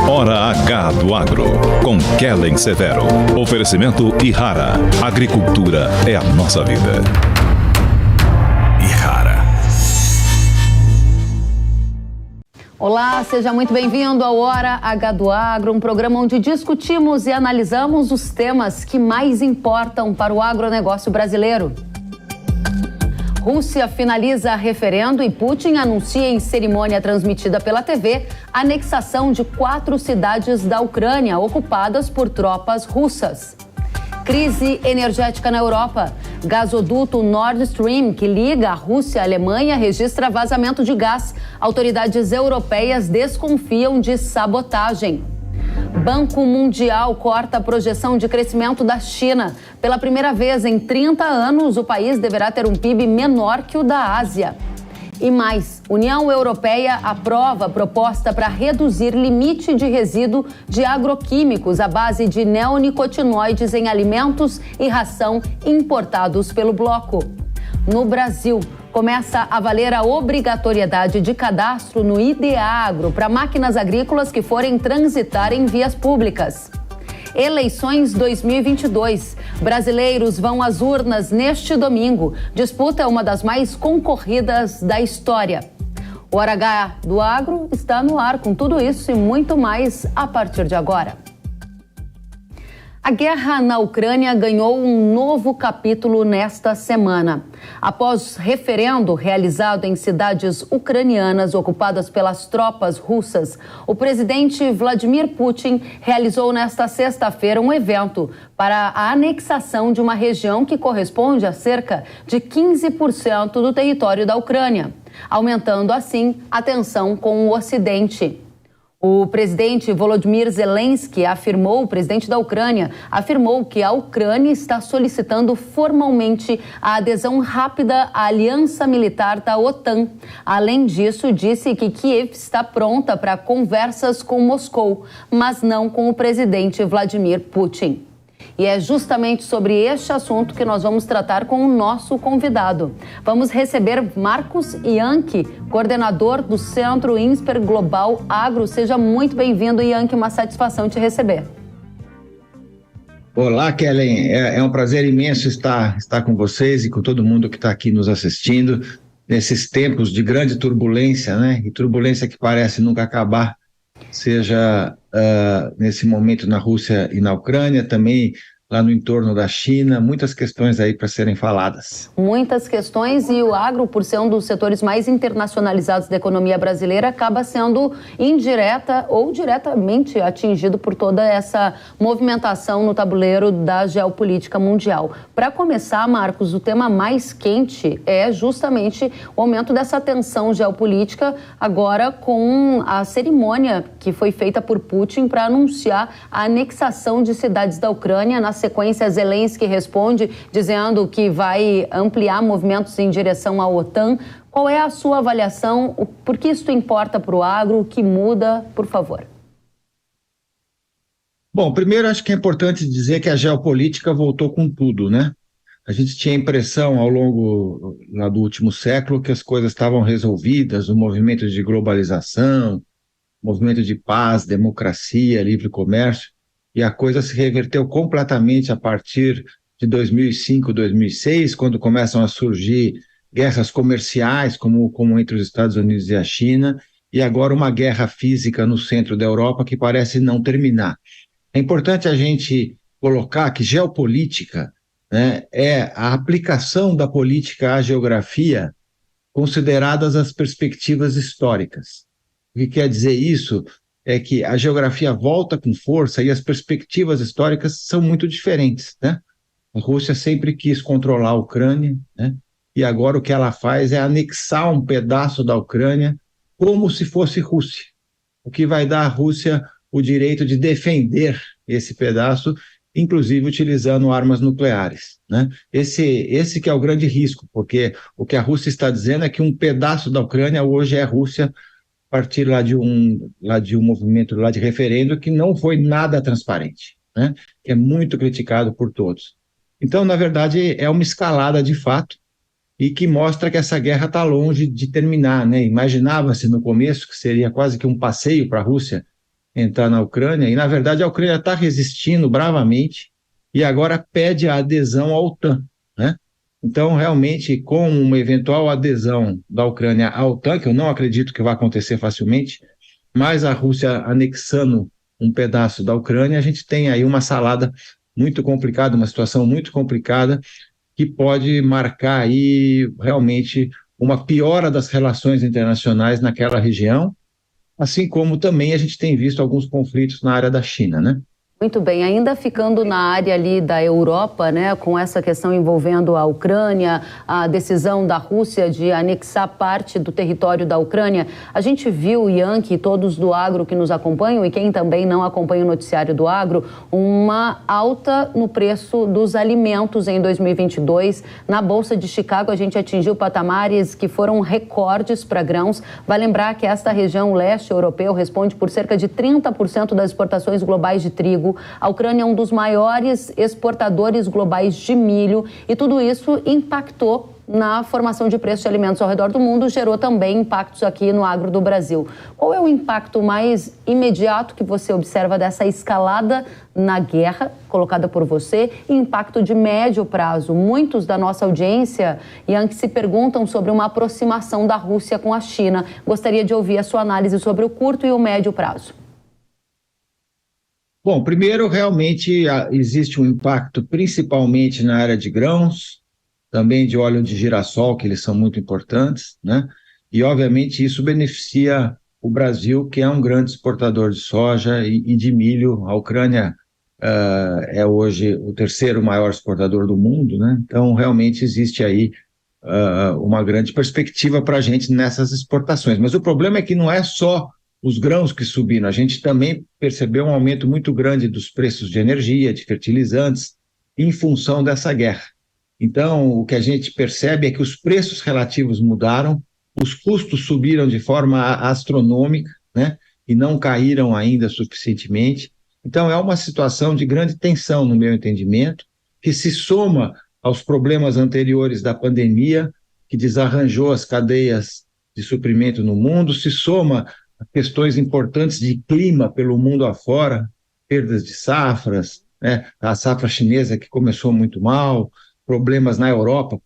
Hora H do Agro, com Kellen Severo. Oferecimento Ihara. Agricultura é a nossa vida. Ihara. Olá, seja muito bem-vindo ao Hora H do Agro, um programa onde discutimos e analisamos os temas que mais importam para o agronegócio brasileiro. Rússia finaliza referendo e Putin anuncia em cerimônia transmitida pela TV a anexação de 4 cidades da Ucrânia ocupadas por tropas russas. Crise energética na Europa. Gasoduto Nord Stream, que liga a Rússia à Alemanha, registra vazamento de gás. Autoridades europeias desconfiam de sabotagem. Banco Mundial corta a projeção de crescimento da China. Pela primeira vez em 30 anos, o país deverá ter um PIB menor que o da Ásia. E mais, União Europeia aprova proposta para reduzir limite de resíduo de agroquímicos à base de neonicotinoides em alimentos e ração importados pelo bloco. No Brasil, começa a valer a obrigatoriedade de cadastro no IDEAGRO para máquinas agrícolas que forem transitar em vias públicas. Eleições 2022. Brasileiros vão às urnas neste domingo. Disputa é uma das mais concorridas da história. O Hora H do Agro está no ar com tudo isso e muito mais a partir de agora. A guerra na Ucrânia ganhou um novo capítulo nesta semana. Após referendo realizado em cidades ucranianas ocupadas pelas tropas russas, o presidente Vladimir Putin realizou nesta sexta-feira um evento para a anexação de uma região que corresponde a cerca de 15% do território da Ucrânia, aumentando assim a tensão com o Ocidente. O presidente Volodymyr Zelensky o presidente da Ucrânia, afirmou que a Ucrânia está solicitando formalmente a adesão rápida à aliança militar da OTAN. Além disso, disse que Kiev está pronta para conversas com Moscou, mas não com o presidente Vladimir Putin. E é justamente sobre este assunto que nós vamos tratar com o nosso convidado. Vamos receber Marcos Yankee, coordenador do Centro INSPER Global Agro. Seja muito bem-vindo, Yankee, uma satisfação te receber. Olá, Kellen. É um prazer imenso estar com vocês e com todo mundo que está aqui nos assistindo nesses tempos de grande turbulência, né? E turbulência que parece nunca acabar, seja nesse momento na Rússia e na Ucrânia, também lá no entorno da China, muitas questões aí para serem faladas. Muitas questões, e o agro, por ser um dos setores mais internacionalizados da economia brasileira, acaba sendo indireta ou diretamente atingido por toda essa movimentação no tabuleiro da geopolítica mundial. Para começar, Marcos, o tema mais quente é justamente o aumento dessa tensão geopolítica, agora com a cerimônia que foi feita por Putin para anunciar a anexação de cidades da Ucrânia. Na sequência, Zelensky responde dizendo que vai ampliar movimentos em direção à OTAN. Qual é a sua avaliação? Por que isso importa para o agro? O que muda? Por favor. Bom, primeiro acho que é importante dizer que a geopolítica voltou com tudo, né? A gente tinha a impressão ao longo lá do último século que as coisas estavam resolvidas, o movimento de globalização, movimento de paz, democracia, livre comércio, e a coisa se reverteu completamente a partir de 2005, 2006, quando começam a surgir guerras comerciais, como entre os Estados Unidos e a China, e agora uma guerra física no centro da Europa que parece não terminar. É importante a gente colocar que geopolítica, né, é a aplicação da política à geografia consideradas as perspectivas históricas. O que quer dizer isso? É que a geografia volta com força e as perspectivas históricas são muito diferentes, né? A Rússia sempre quis controlar a Ucrânia, né? E agora o que ela faz é anexar um pedaço da Ucrânia como se fosse Rússia, o que vai dar à Rússia o direito de defender esse pedaço, inclusive utilizando armas nucleares, né? Esse que é o grande risco, porque o que a Rússia está dizendo é que um pedaço da Ucrânia hoje é Rússia, a partir lá de um movimento lá de referendo que não foi nada transparente, né? Que é muito criticado por todos. Então, na verdade, é uma escalada de fato, e que mostra que essa guerra está longe de terminar, né? Imaginava-se no começo que seria quase que um passeio para a Rússia entrar na Ucrânia, e na verdade a Ucrânia está resistindo bravamente e agora pede a adesão à OTAN, né? Então, realmente, com uma eventual adesão da Ucrânia à OTAN, que eu não acredito que vai acontecer facilmente, mas a Rússia anexando um pedaço da Ucrânia, a gente tem aí uma salada muito complicada, uma situação muito complicada, que pode marcar aí realmente uma piora das relações internacionais naquela região, assim como também a gente tem visto alguns conflitos na área da China, né? Muito bem, ainda ficando na área ali da Europa, né, com essa questão envolvendo a Ucrânia, a decisão da Rússia de anexar parte do território da Ucrânia, a gente viu, Yankee, todos do agro que nos acompanham e quem também não acompanha o noticiário do agro, uma alta no preço dos alimentos em 2022. Na Bolsa de Chicago, a gente atingiu patamares que foram recordes para grãos. Vai lembrar que esta região leste europeu responde por cerca de 30% das exportações globais de trigo. A Ucrânia é um dos maiores exportadores globais de milho e tudo isso impactou na formação de preços de alimentos ao redor do mundo, gerou também impactos aqui no agro do Brasil. Qual é o impacto mais imediato que você observa dessa escalada na guerra colocada por você e impacto de médio prazo? Muitos da nossa audiência, Yankee, se perguntam sobre uma aproximação da Rússia com a China. Gostaria de ouvir a sua análise sobre o curto e o médio prazo. Bom, primeiro, realmente existe um impacto principalmente na área de grãos, também de óleo de girassol, que eles são muito importantes, né? E, obviamente, isso beneficia o Brasil, que é um grande exportador de soja e de milho. A Ucrânia é hoje o terceiro maior exportador do mundo, né? Então, realmente, existe aí uma grande perspectiva para a gente nessas exportações. Mas o problema é que não é só os grãos que subiram, a gente também percebeu um aumento muito grande dos preços de energia, de fertilizantes, em função dessa guerra. Então, o que a gente percebe é que os preços relativos mudaram, os custos subiram de forma astronômica, né, e não caíram ainda suficientemente. Então, é uma situação de grande tensão, no meu entendimento, que se soma aos problemas anteriores da pandemia, que desarranjou as cadeias de suprimento no mundo, se soma questões importantes de clima pelo mundo afora, perdas de safras, né? A safra chinesa que começou muito mal, problemas na Europa,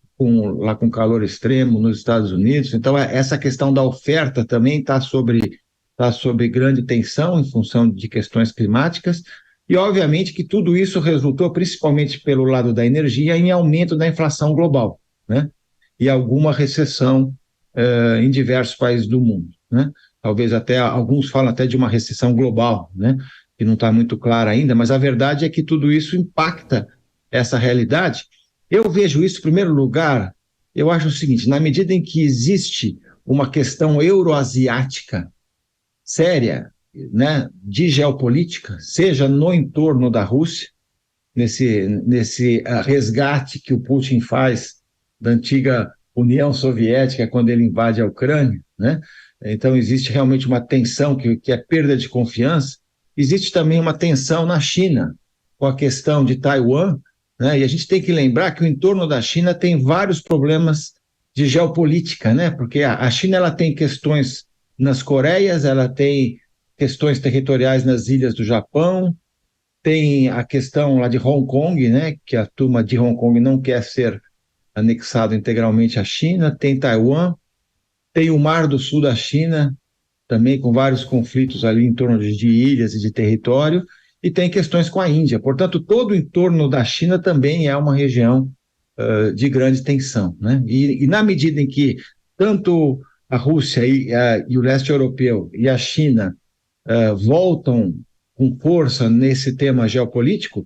lá com calor extremo, nos Estados Unidos. Então, essa questão da oferta também está sob grande tensão em função de questões climáticas, e obviamente que tudo isso resultou, principalmente pelo lado da energia, em aumento da inflação global, né? E alguma recessão em diversos países do mundo, né? Talvez até, alguns falam até de uma recessão global, né? Que não está muito clara ainda, mas a verdade é que tudo isso impacta essa realidade. Eu vejo isso, em primeiro lugar, eu acho o seguinte, na medida em que existe uma questão euroasiática séria, né, de geopolítica, seja no entorno da Rússia, nesse resgate que o Putin faz da antiga União Soviética quando ele invade a Ucrânia, né? Então, existe realmente uma tensão que é perda de confiança. Existe também uma tensão na China, com a questão de Taiwan, né? E a gente tem que lembrar que o entorno da China tem vários problemas de geopolítica, né? Porque a China ela tem questões nas Coreias, ela tem questões territoriais nas ilhas do Japão, tem a questão lá de Hong Kong, né? Que a turma de Hong Kong não quer ser anexado integralmente à China, tem Taiwan, tem o Mar do Sul da China, também com vários conflitos ali em torno de ilhas e de território, e tem questões com a Índia. Portanto, todo o entorno da China também é uma região de grande tensão, né? E na medida em que tanto a Rússia e o leste europeu e a China voltam com força nesse tema geopolítico,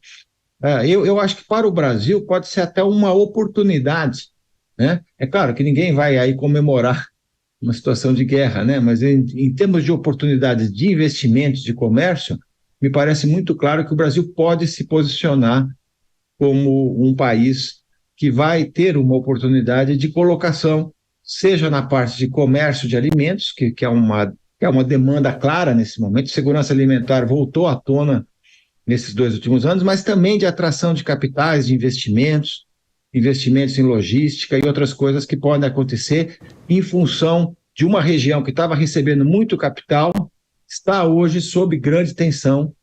eu acho que para o Brasil pode ser até uma oportunidade, né? É claro que ninguém vai aí comemorar uma situação de guerra, né? Mas em termos de oportunidades de investimentos, de comércio, me parece muito claro que o Brasil pode se posicionar como um país que vai ter uma oportunidade de colocação, seja na parte de comércio de alimentos, que é uma demanda clara nesse momento, segurança alimentar voltou à tona nesses 2 últimos anos, mas também de atração de capitais, de investimentos, investimentos em logística e outras coisas que podem acontecer em função de uma região que estava recebendo muito capital, está hoje sob grande tensão,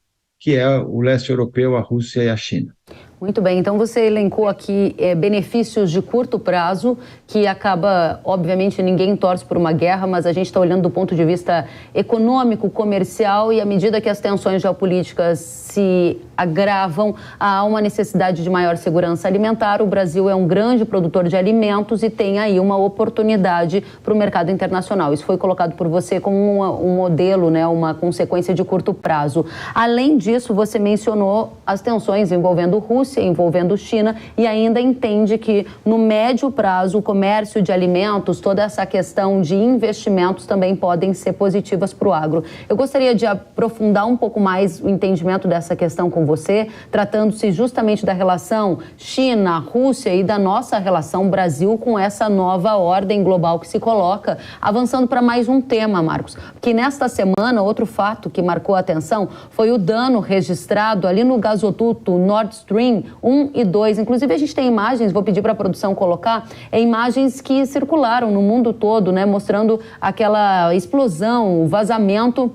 que é o leste europeu, a Rússia e a China. Muito bem, então você elencou aqui benefícios de curto prazo, que acaba, obviamente, ninguém torce por uma guerra, mas a gente está olhando do ponto de vista econômico, comercial, e à medida que as tensões geopolíticas se agravam, há uma necessidade de maior segurança alimentar. O Brasil é um grande produtor de alimentos e tem aí uma oportunidade para o mercado internacional. Isso foi colocado por você como um modelo, né, uma consequência de curto prazo. Além disso, você mencionou as tensões envolvendo Rússia, envolvendo China, e ainda entende que no médio prazo o comércio de alimentos, toda essa questão de investimentos também podem ser positivas para o agro. Eu gostaria de aprofundar um pouco mais o entendimento dessa questão com você, tratando-se justamente da relação China-Rússia e da nossa relação Brasil com essa nova ordem global que se coloca, avançando para mais um tema, Marcos, que nesta semana, outro fato que marcou a atenção foi o dano registrado ali no gasoduto Nord Stream 1 e 2. Inclusive, a gente tem imagens, vou pedir para a produção colocar, imagens que circularam no mundo todo, né, mostrando aquela explosão, o vazamento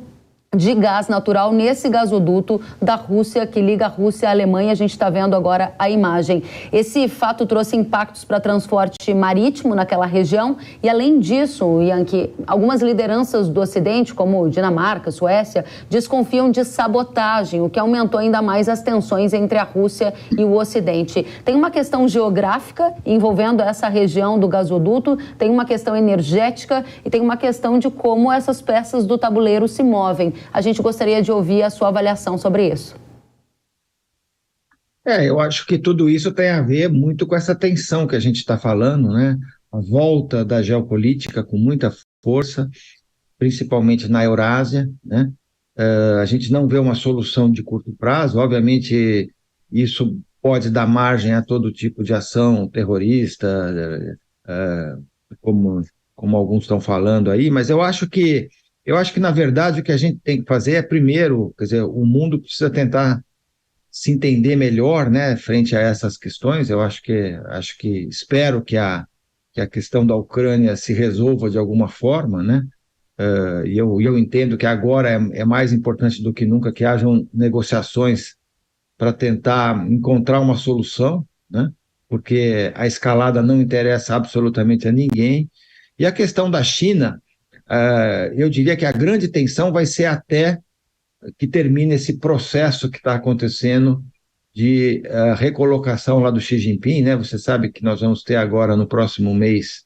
de gás natural nesse gasoduto da Rússia, que liga a Rússia à Alemanha. A gente está vendo agora a imagem. Esse fato trouxe impactos para transporte marítimo naquela região e, além disso, Yankee, algumas lideranças do Ocidente, como Dinamarca, Suécia, desconfiam de sabotagem, o que aumentou ainda mais as tensões entre a Rússia e o Ocidente. Tem uma questão geográfica envolvendo essa região do gasoduto, tem uma questão energética e tem uma questão de como essas peças do tabuleiro se movem. A gente gostaria de ouvir a sua avaliação sobre isso. Eu acho que tudo isso tem a ver muito com essa tensão que a gente está falando, né? A volta da geopolítica com muita força, principalmente na Eurásia, né? A gente não vê uma solução de curto prazo. Obviamente, isso pode dar margem a todo tipo de ação terrorista, como alguns estão falando aí, mas eu acho que, na verdade, o que a gente tem que fazer é, primeiro, quer dizer, o mundo precisa tentar se entender melhor, né, frente a essas questões. Eu espero que a questão da Ucrânia se resolva de alguma forma, né, e eu entendo que agora é mais importante do que nunca que hajam negociações para tentar encontrar uma solução, né, porque a escalada não interessa absolutamente a ninguém. E a questão da China, eu diria que a grande tensão vai ser até que termine esse processo que está acontecendo de recolocação lá do Xi Jinping, né? Você sabe que nós vamos ter agora, no próximo mês,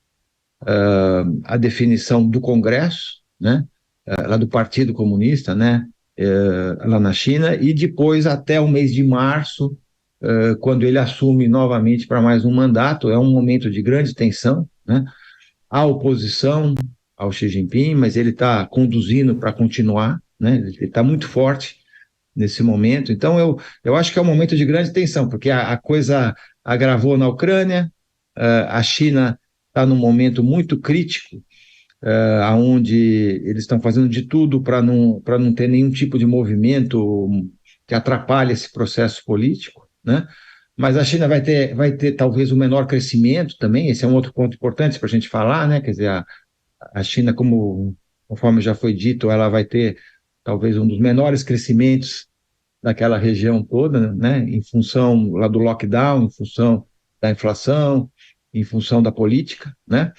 a definição do Congresso, né? Lá do Partido Comunista, né? Lá na China, e depois até o mês de março, quando ele assume novamente para mais um mandato. É um momento de grande tensão, né? Há oposição ao Xi Jinping, mas ele está conduzindo para continuar, né? Ele está muito forte nesse momento. Então, eu acho que é um momento de grande tensão, porque a coisa agravou na Ucrânia, a China está num momento muito crítico, onde eles estão fazendo de tudo para não ter nenhum tipo de movimento que atrapalhe esse processo político, né? Mas a China vai ter talvez o menor crescimento também. Esse é um outro ponto importante para a gente falar, né? Quer dizer, a China, conforme já foi dito, ela vai ter talvez um dos menores crescimentos daquela região toda, né? Em função lá do lockdown, em função da inflação, em função da política, né?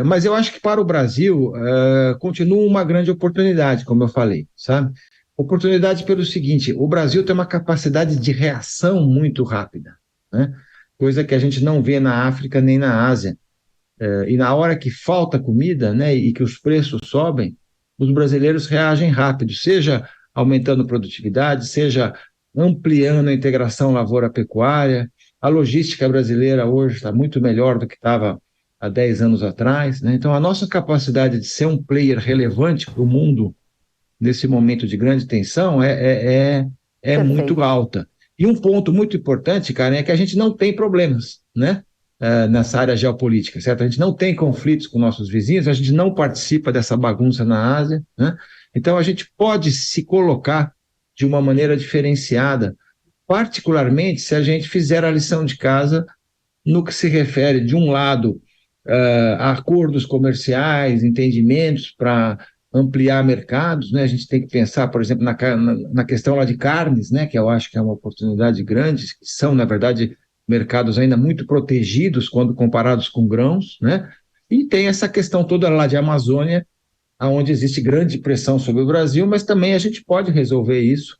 Mas eu acho que para o Brasil continua uma grande oportunidade, como eu falei, sabe? Oportunidade pelo seguinte: o Brasil tem uma capacidade de reação muito rápida, né? Coisa que a gente não vê na África nem na Ásia. E na hora que falta comida, né, e que os preços sobem, os brasileiros reagem rápido, seja aumentando produtividade, seja ampliando a integração lavoura-pecuária. A logística brasileira hoje está muito melhor do que estava há 10 anos atrás, né? Então, a nossa capacidade de ser um player relevante para o mundo nesse momento de grande tensão é muito alta. E um ponto muito importante, Karen, é que a gente não tem problemas, né? Nessa área geopolítica, certo? A gente não tem conflitos com nossos vizinhos, a gente não participa dessa bagunça na Ásia, né? Então a gente pode se colocar de uma maneira diferenciada, particularmente se a gente fizer a lição de casa no que se refere, de um lado, a acordos comerciais, entendimentos para ampliar mercados, né? A gente tem que pensar, por exemplo, na questão lá de carnes, né? Que eu acho que é uma oportunidade grande, que são, na verdade, mercados ainda muito protegidos quando comparados com grãos, né? E tem essa questão toda lá de Amazônia, onde existe grande pressão sobre o Brasil, mas também a gente pode resolver isso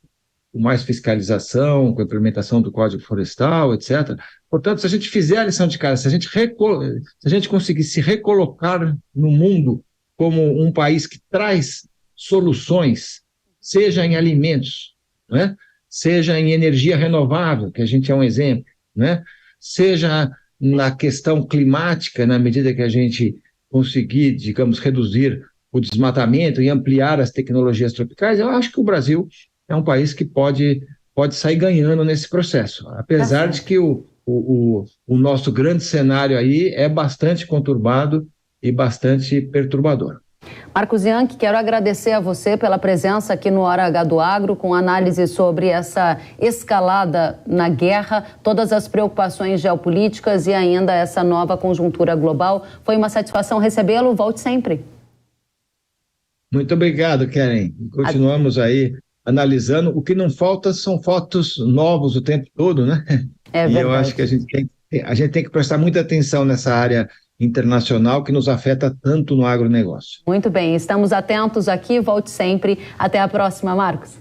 com mais fiscalização, com a implementação do Código Florestal, etc. Portanto, se a gente fizer a lição de casa, se a gente conseguir se recolocar no mundo como um país que traz soluções, seja em alimentos, né? Seja em energia renovável, que a gente é um exemplo, né? Seja na questão climática, na medida que a gente conseguir, digamos, reduzir o desmatamento e ampliar as tecnologias tropicais, eu acho que o Brasil é um país que pode sair ganhando nesse processo, apesar de que o nosso grande cenário aí é bastante conturbado e bastante perturbador. Marcos Ianchi, quero agradecer a você pela presença aqui no Hora H do Agro, com análise sobre essa escalada na guerra, todas as preocupações geopolíticas e ainda essa nova conjuntura global. Foi uma satisfação recebê-lo, volte sempre. Muito obrigado, Keren. Continuamos aí analisando. O que não falta são fotos novos o tempo todo, né? É verdade. E eu acho que a gente tem que prestar muita atenção nessa área internacional que nos afeta tanto no agronegócio. Muito bem, estamos atentos aqui, volte sempre. Até a próxima, Marcos.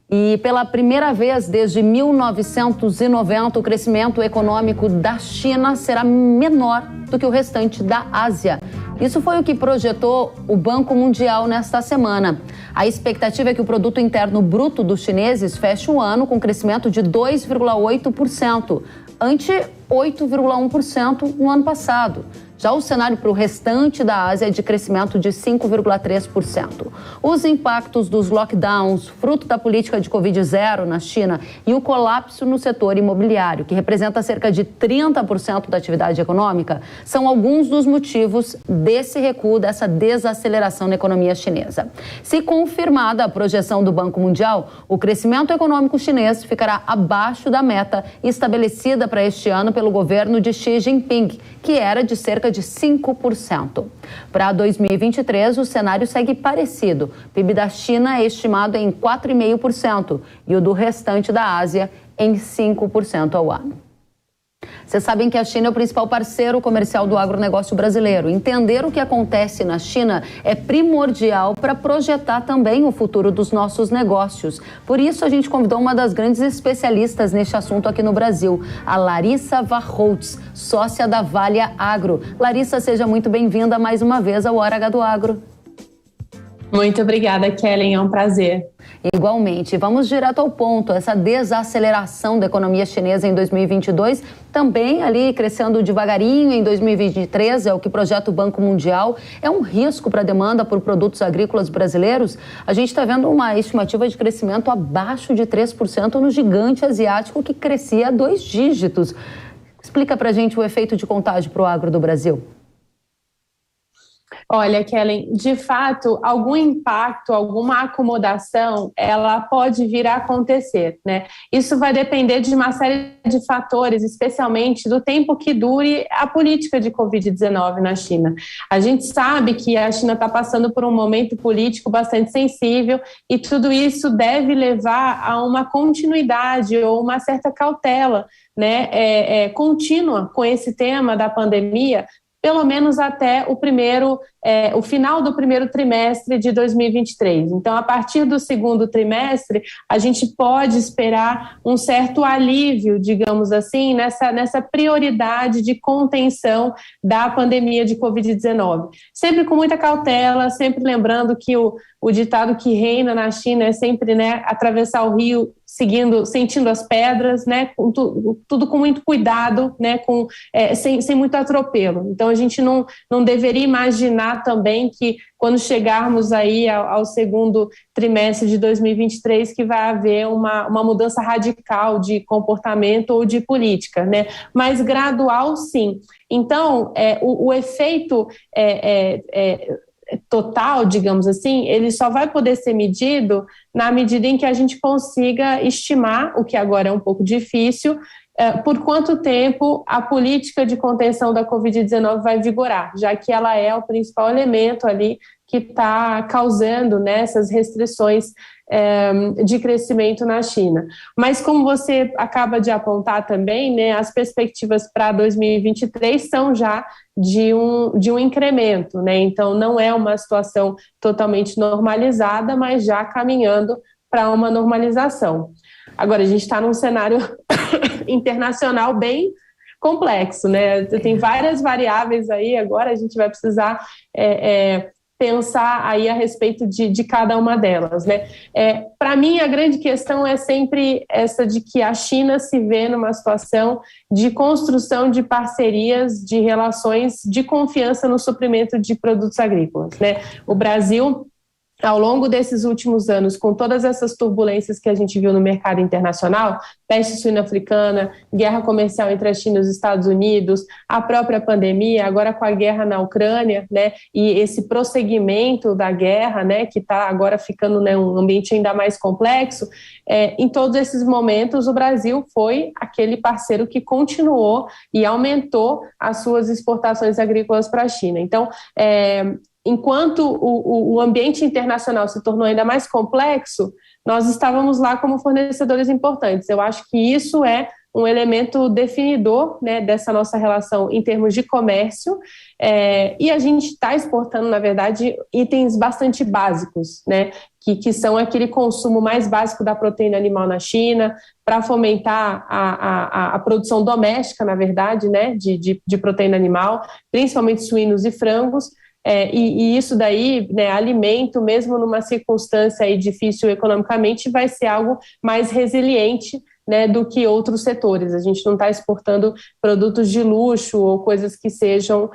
E pela primeira vez desde 1990, o crescimento econômico da China será menor do que o restante da Ásia. Isso foi o que projetou o Banco Mundial nesta semana. A expectativa é que o produto interno bruto dos chineses feche o ano com crescimento de 2,8%, ante 8,1% no ano passado. Já o cenário para o restante da Ásia é de crescimento de 5,3%. Os impactos dos lockdowns, fruto da política de Covid-0 na China e o colapso no setor imobiliário, que representa cerca de 30% da atividade econômica, são alguns dos motivos desse recuo, dessa desaceleração na economia chinesa. Se confirmada a projeção do Banco Mundial, o crescimento econômico chinês ficará abaixo da meta estabelecida para este ano pelo governo de Xi Jinping, que era de cerca de 5%. Para 2023, o cenário segue parecido. O PIB da China é estimado em 4,5% e o do restante da Ásia em 5% ao ano. Vocês sabem que a China é o principal parceiro comercial do agronegócio brasileiro. Entender o que acontece na China é primordial para projetar também o futuro dos nossos negócios. Por isso, a gente convidou uma das grandes especialistas neste assunto aqui no Brasil, a Larissa Warholtz, sócia da Valia Agro. Larissa, seja muito bem-vinda mais uma vez ao Hora H do Agro. Muito obrigada, Kellen, é um prazer. Igualmente, vamos direto ao ponto. Essa desaceleração da economia chinesa em 2022, também ali crescendo devagarinho em 2023, é o que projeta o Banco Mundial. É um risco para a demanda por produtos agrícolas brasileiros? A gente está vendo uma estimativa de crescimento abaixo de 3% no gigante asiático que crescia a 2 dígitos. Explica para a gente o efeito de contágio para o agro do Brasil. Olha, Kellen, de fato, algum impacto, alguma acomodação, ela pode vir a acontecer, né? Isso vai depender de uma série de fatores, especialmente do tempo que dure a política de Covid-19 na China. A gente sabe que a China está passando por um momento político bastante sensível e tudo isso deve levar a uma continuidade ou uma certa cautela, né, contínua com esse tema da pandemia, pelo menos até o final do primeiro trimestre de 2023. Então, a partir do segundo trimestre, a gente pode esperar um certo alívio, digamos assim, nessa prioridade de contenção da pandemia de Covid-19. Sempre com muita cautela, sempre lembrando que o ditado que reina na China é sempre, né, atravessar o rio sentindo as pedras, né, tudo com muito cuidado, né, sem muito atropelo. Então, a gente não deveria imaginar também que quando chegarmos aí ao segundo trimestre de 2023 que vai haver uma mudança radical de comportamento ou de política, né, mas gradual sim. Então, o efeito total, digamos assim, ele só vai poder ser medido na medida em que a gente consiga estimar, o que agora é um pouco difícil, por quanto tempo a política de contenção da Covid-19 vai vigorar, já que ela é o principal elemento ali que está causando, né, essas restrições de crescimento na China. Mas como você acaba de apontar também, né, as perspectivas para 2023 são já de um incremento, né? Então não é uma situação totalmente normalizada, mas já caminhando para uma normalização. Agora, a gente está num cenário internacional bem complexo, né? Tem várias variáveis aí, agora a gente vai precisar pensar aí a respeito de cada uma delas, né? Para mim, a grande questão é sempre essa de que a China se vê numa situação de construção de parcerias, de relações de confiança no suprimento de produtos agrícolas, né? O Brasil, ao longo desses últimos anos, com todas essas turbulências que a gente viu no mercado internacional, peste suína africana, guerra comercial entre a China e os Estados Unidos, a própria pandemia, agora com a guerra na Ucrânia, né, e esse prosseguimento da guerra, né, que está agora ficando, né, um ambiente ainda mais complexo, em todos esses momentos o Brasil foi aquele parceiro que continuou e aumentou as suas exportações agrícolas para a China. Então, enquanto o ambiente internacional se tornou ainda mais complexo, nós estávamos lá como fornecedores importantes. Eu acho que isso é um elemento definidor, né, dessa nossa relação em termos de comércio, e a gente está exportando, na verdade, itens bastante básicos, né, que são aquele consumo mais básico da proteína animal na China, para fomentar a produção doméstica, na verdade, né, de proteína animal, principalmente suínos e frangos. E isso daí, né, alimento, mesmo numa circunstância aí difícil economicamente, vai ser algo mais resiliente, né, do que outros setores. A gente não está exportando produtos de luxo ou coisas que sejam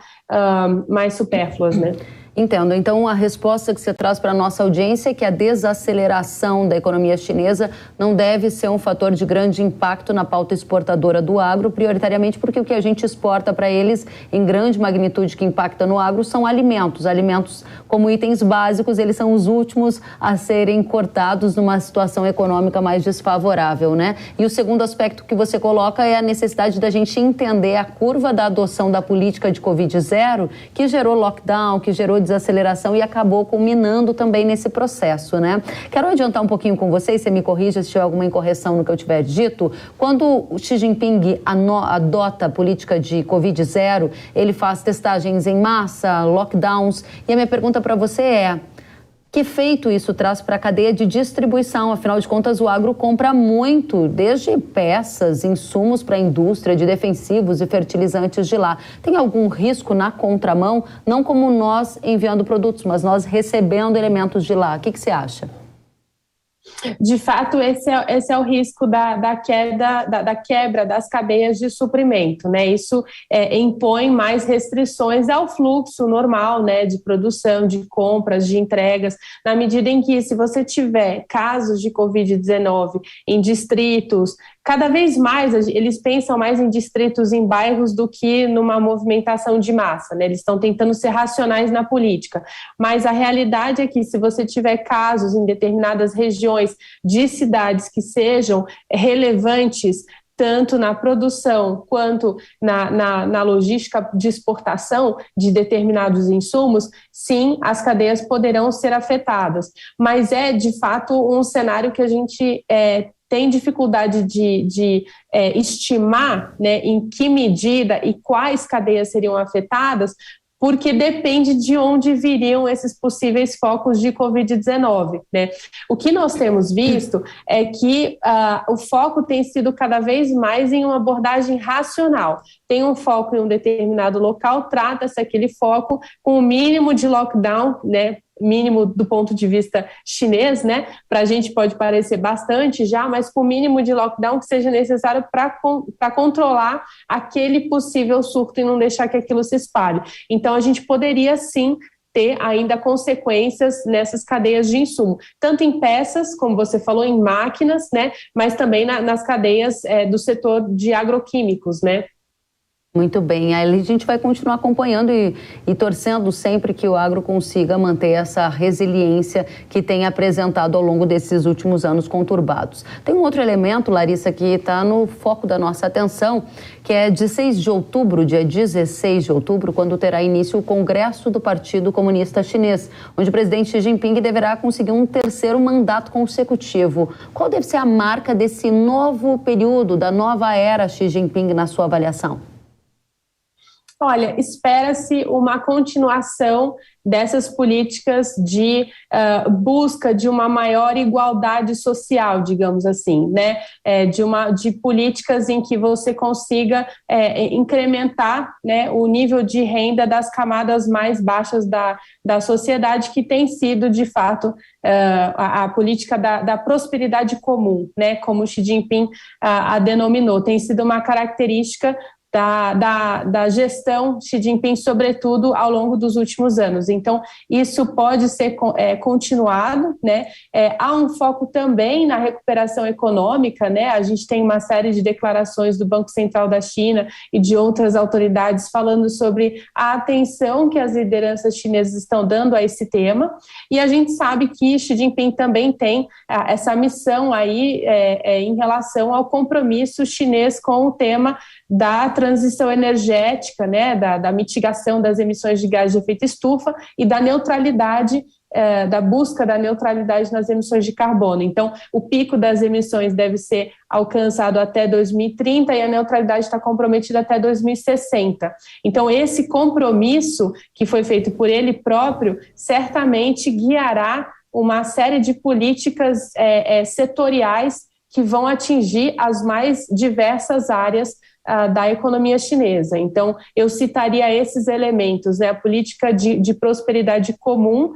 mais supérfluas, né? Entendo. Então, a resposta que você traz para a nossa audiência é que a desaceleração da economia chinesa não deve ser um fator de grande impacto na pauta exportadora do agro, prioritariamente porque o que a gente exporta para eles, em grande magnitude que impacta no agro, são alimentos. Alimentos como itens básicos, eles são os últimos a serem cortados numa situação econômica mais desfavorável, né? E o segundo aspecto que você coloca é a necessidade da gente entender a curva da adoção da política de Covid-0, que gerou lockdown, que gerou desaceleração e acabou culminando também nesse processo, né? Quero adiantar um pouquinho com vocês, você me corrija se tiver alguma incorreção no que eu tiver dito. Quando o Xi Jinping adota a política de Covid-0, ele faz testagens em massa, lockdowns, e a minha pergunta para você é: que efeito isso traz para a cadeia de distribuição? Afinal de contas, o agro compra muito, desde peças, insumos para a indústria, de defensivos e fertilizantes de lá. Tem algum risco na contramão? Não como nós enviando produtos, mas nós recebendo elementos de lá. O que você acha? De fato, esse é o risco da quebra das cadeias de suprimento, né? Isso impõe mais restrições ao fluxo normal, né, de produção, de compras, de entregas, na medida em que, se você tiver casos de Covid-19 em distritos, cada vez mais eles pensam mais em distritos, em bairros, do que numa movimentação de massa, né? Eles estão tentando ser racionais na política, mas a realidade é que, se você tiver casos em determinadas regiões de cidades que sejam relevantes tanto na produção quanto na logística de exportação de determinados insumos, sim, as cadeias poderão ser afetadas. Mas é, de fato, um cenário que a gente tem dificuldade de estimar, né, em que medida e quais cadeias seriam afetadas, porque depende de onde viriam esses possíveis focos de Covid-19, né? O que nós temos visto é que o foco tem sido cada vez mais em uma abordagem racional. Tem um foco em um determinado local, trata-se aquele foco com o mínimo de lockdown, né? Mínimo do ponto de vista chinês, né? Para a gente pode parecer bastante já, mas com o mínimo de lockdown que seja necessário para controlar aquele possível surto e não deixar que aquilo se espalhe. Então, a gente poderia sim ter ainda consequências nessas cadeias de insumo, tanto em peças, como você falou, em máquinas, né? Mas também nas cadeias do setor de agroquímicos, né? Muito bem, aí a gente vai continuar acompanhando e torcendo sempre que o agro consiga manter essa resiliência que tem apresentado ao longo desses últimos anos conturbados. Tem um outro elemento, Larissa, que está no foco da nossa atenção, que é de 6 de outubro, dia 16 de outubro, quando terá início o Congresso do Partido Comunista Chinês, onde o presidente Xi Jinping deverá conseguir um terceiro mandato consecutivo. Qual deve ser a marca desse novo período, da nova era Xi Jinping, na sua avaliação? Olha, espera-se uma continuação dessas políticas de busca de uma maior igualdade social, digamos assim, né? De políticas em que você consiga incrementar, né, o nível de renda das camadas mais baixas da sociedade, que tem sido, de fato, a política da prosperidade comum, né? Como Xi Jinping a denominou, tem sido uma característica da gestão Xi Jinping, sobretudo ao longo dos últimos anos. Então, isso pode ser continuado, né? Há um foco também na recuperação econômica, né? A gente tem uma série de declarações do Banco Central da China e de outras autoridades falando sobre a atenção que as lideranças chinesas estão dando a esse tema, e a gente sabe que Xi Jinping também tem essa missão aí em relação ao compromisso chinês com o tema da transição energética, né, da mitigação das emissões de gás de efeito estufa e da neutralidade, da busca da neutralidade nas emissões de carbono. Então, o pico das emissões deve ser alcançado até 2030 e a neutralidade está comprometida até 2060. Então, esse compromisso que foi feito por ele próprio certamente guiará uma série de políticas setoriais que vão atingir as mais diversas áreas da economia chinesa. Então, eu citaria esses elementos, né? A política de prosperidade comum,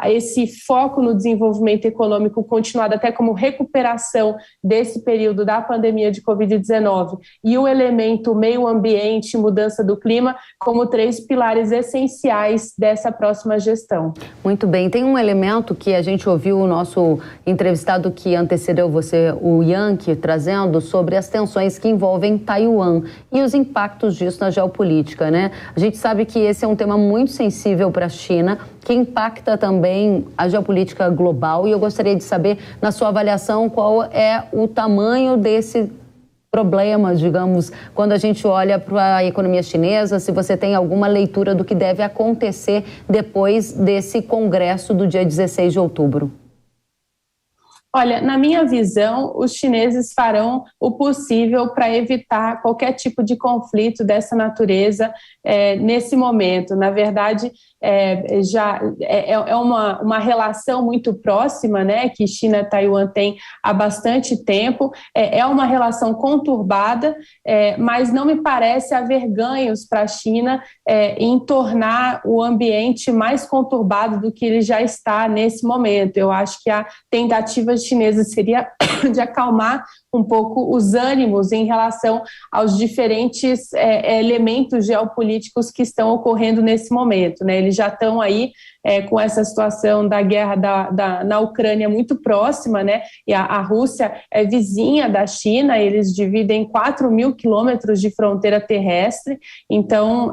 esse foco no desenvolvimento econômico continuado, até como recuperação desse período da pandemia de Covid-19, e o elemento meio ambiente, mudança do clima, como 3 pilares essenciais dessa próxima gestão. Muito bem, tem um elemento que a gente ouviu o nosso entrevistado que antecedeu você, o Yankee, trazendo sobre as tensões que envolvem Taiwan e os impactos disso na geopolítica, né? A gente sabe que esse é um tema muito sensível para a China, que impacta também a geopolítica global, e eu gostaria de saber, na sua avaliação, qual é o tamanho desse problema, digamos, quando a gente olha para a economia chinesa, se você tem alguma leitura do que deve acontecer depois desse congresso do dia 16 de outubro. Olha, na minha visão, os chineses farão o possível para evitar qualquer tipo de conflito dessa natureza nesse momento. Na verdade, já é uma relação muito próxima, né, que China e Taiwan têm há bastante tempo. É uma relação conturbada, mas não me parece haver ganhos para a China em tornar o ambiente mais conturbado do que ele já está nesse momento. Eu acho que a tentativa chinesa seria de acalmar um pouco os ânimos em relação aos diferentes elementos geopolíticos que estão ocorrendo nesse momento, né? Eles já estão aí com essa situação da guerra na Ucrânia muito próxima, né? E a Rússia é vizinha da China, eles dividem 4.000 quilômetros de fronteira terrestre. Então,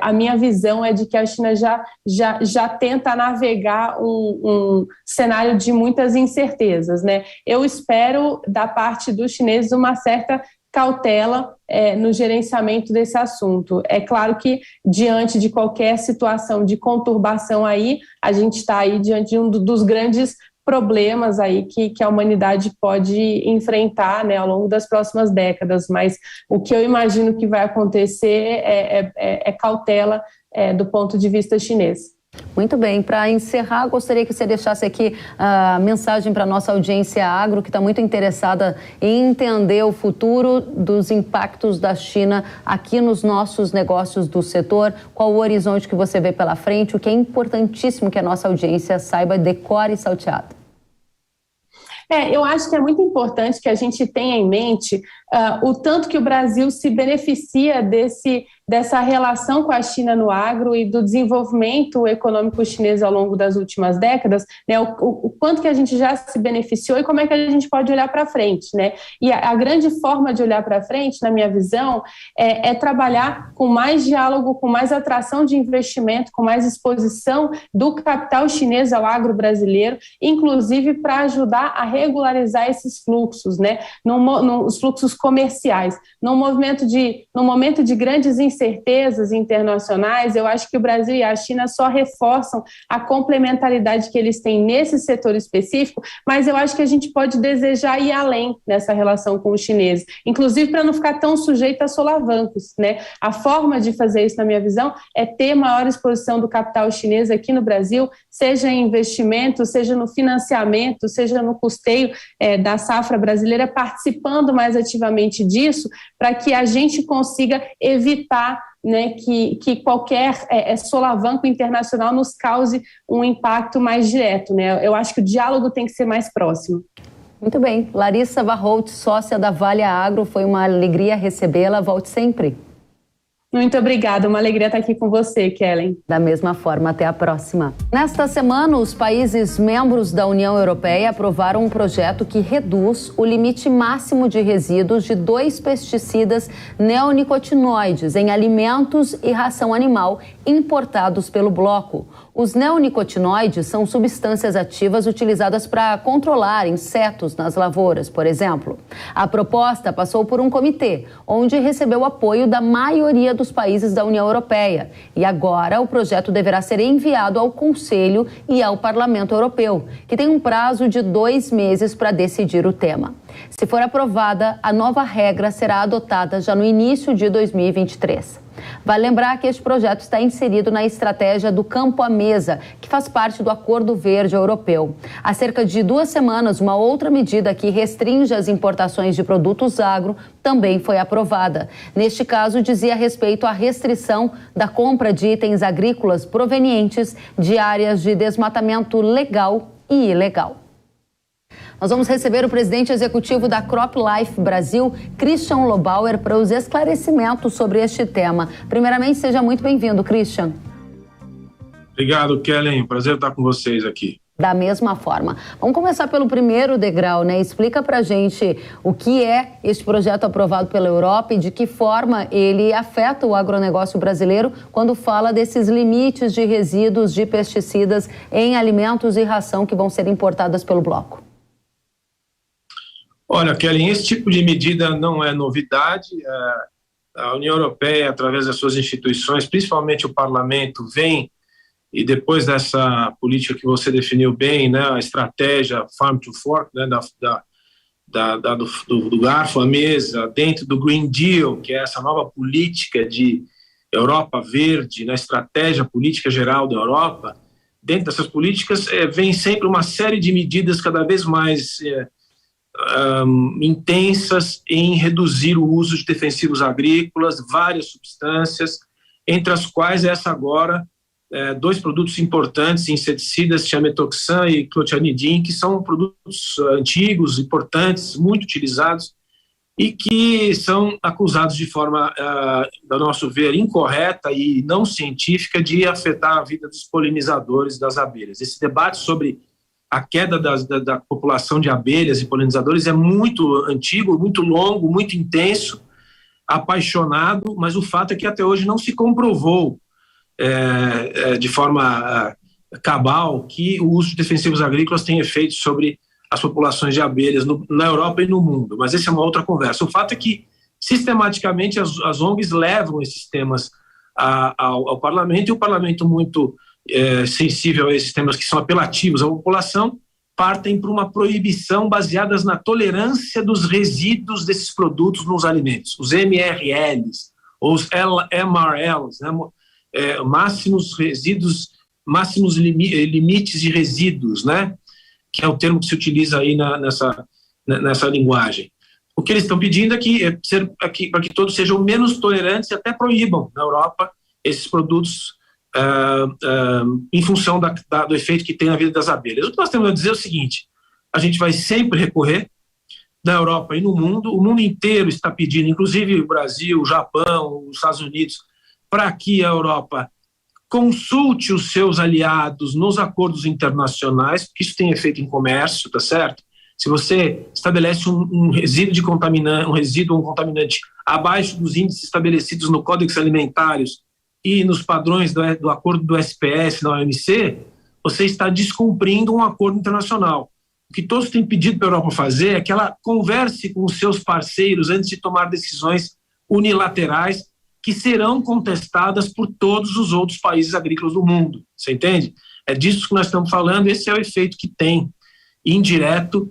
a minha visão é de que a China já tenta navegar um cenário de muitas incertezas, né? Eu espero, da parte dos chineses, uma certa cautela no gerenciamento desse assunto. É claro que, diante de qualquer situação de conturbação aí, a gente está aí diante de um dos grandes problemas aí que a humanidade pode enfrentar, né, ao longo das próximas décadas, mas o que eu imagino que vai acontecer é cautela do ponto de vista chinês. Muito bem, para encerrar, gostaria que você deixasse aqui a mensagem para a nossa audiência agro, que está muito interessada em entender o futuro dos impactos da China aqui nos nossos negócios do setor. Qual o horizonte que você vê pela frente? O que é importantíssimo que a nossa audiência saiba, decore e salteado. Eu acho que é muito importante que a gente tenha em mente o tanto que o Brasil se beneficia dessa relação com a China no agro e do desenvolvimento econômico chinês ao longo das últimas décadas, né, o quanto que a gente já se beneficiou e como é que a gente pode olhar para frente, né? E a grande forma de olhar para frente, na minha visão, é trabalhar com mais diálogo, com mais atração de investimento, com mais exposição do capital chinês ao agro brasileiro, inclusive para ajudar a regularizar esses fluxos, né? Os fluxos comerciais. No momento de grandes incertezas internacionais, eu acho que o Brasil e a China só reforçam a complementaridade que eles têm nesse setor específico, mas eu acho que a gente pode desejar ir além nessa relação com os chineses, inclusive para não ficar tão sujeito a solavancos, né? A forma de fazer isso, na minha visão, é ter maior exposição do capital chinês aqui no Brasil, seja em investimento, seja no financiamento, seja no custeio da safra brasileira, participando mais ativamente disso, para que a gente consiga evitar, né, que qualquer solavanco internacional nos cause um impacto mais direto, né? Eu acho que o diálogo tem que ser mais próximo. Muito bem. Larissa Varholt, sócia da Vale Agro, foi uma alegria recebê-la. Volte sempre. Muito obrigada, uma alegria estar aqui com você, Kellen. Da mesma forma, até a próxima. Nesta semana, os países membros da União Europeia aprovaram um projeto que reduz o limite máximo de resíduos de 2 pesticidas neonicotinoides em alimentos e ração animal importados pelo bloco. Os neonicotinoides são substâncias ativas utilizadas para controlar insetos nas lavouras, por exemplo. A proposta passou por um comitê, onde recebeu apoio da maioria dos países da União Europeia. E agora o projeto deverá ser enviado ao Conselho e ao Parlamento Europeu, que tem um prazo de 2 meses para decidir o tema. Se for aprovada, a nova regra será adotada já no início de 2023. Vale lembrar que este projeto está inserido na estratégia do Campo à Mesa, que faz parte do Acordo Verde Europeu. Há cerca de 2 semanas, uma outra medida que restringe as importações de produtos agro também foi aprovada. Neste caso, dizia respeito à restrição da compra de itens agrícolas provenientes de áreas de desmatamento legal e ilegal. Nós vamos receber o presidente executivo da CropLife Brasil, Christian Lobauer, para os esclarecimentos sobre este tema. Primeiramente, seja muito bem-vindo, Christian. Obrigado, Kellen. Prazer estar com vocês aqui. Da mesma forma. Vamos começar pelo primeiro degrau, né? Explica pra gente o que é este projeto aprovado pela Europa e de que forma ele afeta o agronegócio brasileiro quando fala desses limites de resíduos de pesticidas em alimentos e ração que vão ser importadas pelo bloco. Olha, Kellen, esse tipo de medida não é novidade. A União Europeia, através das suas instituições, principalmente o Parlamento, vem, e depois dessa política que você definiu bem, né, a estratégia Farm to Fork, né, do garfo à mesa, dentro do Green Deal, que é essa nova política de Europa verde, na estratégia política geral da Europa, dentro dessas políticas vem sempre uma série de medidas cada vez mais intensas em reduzir o uso de defensivos agrícolas, várias substâncias, entre as quais essa agora, 2 produtos importantes, inseticidas, tiametoxam e clotianidin, que são produtos antigos, importantes, muito utilizados e que são acusados de forma, a nosso ver, incorreta e não científica de afetar a vida dos polinizadores das abelhas. Esse debate sobre a queda da população de abelhas e polinizadores é muito antigo, muito longo, muito intenso, apaixonado, mas o fato é que até hoje não se comprovou de forma cabal que o uso de defensivos agrícolas tem efeitos sobre as populações de abelhas na Europa e no mundo, mas essa é uma outra conversa. O fato é que, sistematicamente, as ONGs levam esses temas ao Parlamento, e o Parlamento, muito sensível a esses temas que são apelativos à população, partem para uma proibição baseadas na tolerância dos resíduos desses produtos nos alimentos, os MRLs, ou os MRLs, né? Máximos limites de resíduos, né? Que é o termo que se utiliza aí nessa linguagem. O que eles estão pedindo é para que todos sejam menos tolerantes e até proíbam na Europa esses produtos em função do efeito que tem na vida das abelhas. O que nós temos a dizer é o seguinte: a gente vai sempre recorrer na Europa e no mundo, o mundo inteiro está pedindo, inclusive o Brasil, o Japão, os Estados Unidos, para que a Europa consulte os seus aliados nos acordos internacionais, porque isso tem efeito em comércio, tá certo? Se você estabelece um resíduo um contaminante abaixo dos índices estabelecidos no Códex Alimentários e nos padrões do acordo do SPS da OMC, você está descumprindo um acordo internacional. O que todos têm pedido para a Europa fazer é que ela converse com os seus parceiros antes de tomar decisões unilaterais que serão contestadas por todos os outros países agrícolas do mundo. Você entende? É disso que nós estamos falando, esse é o efeito que tem, indireto,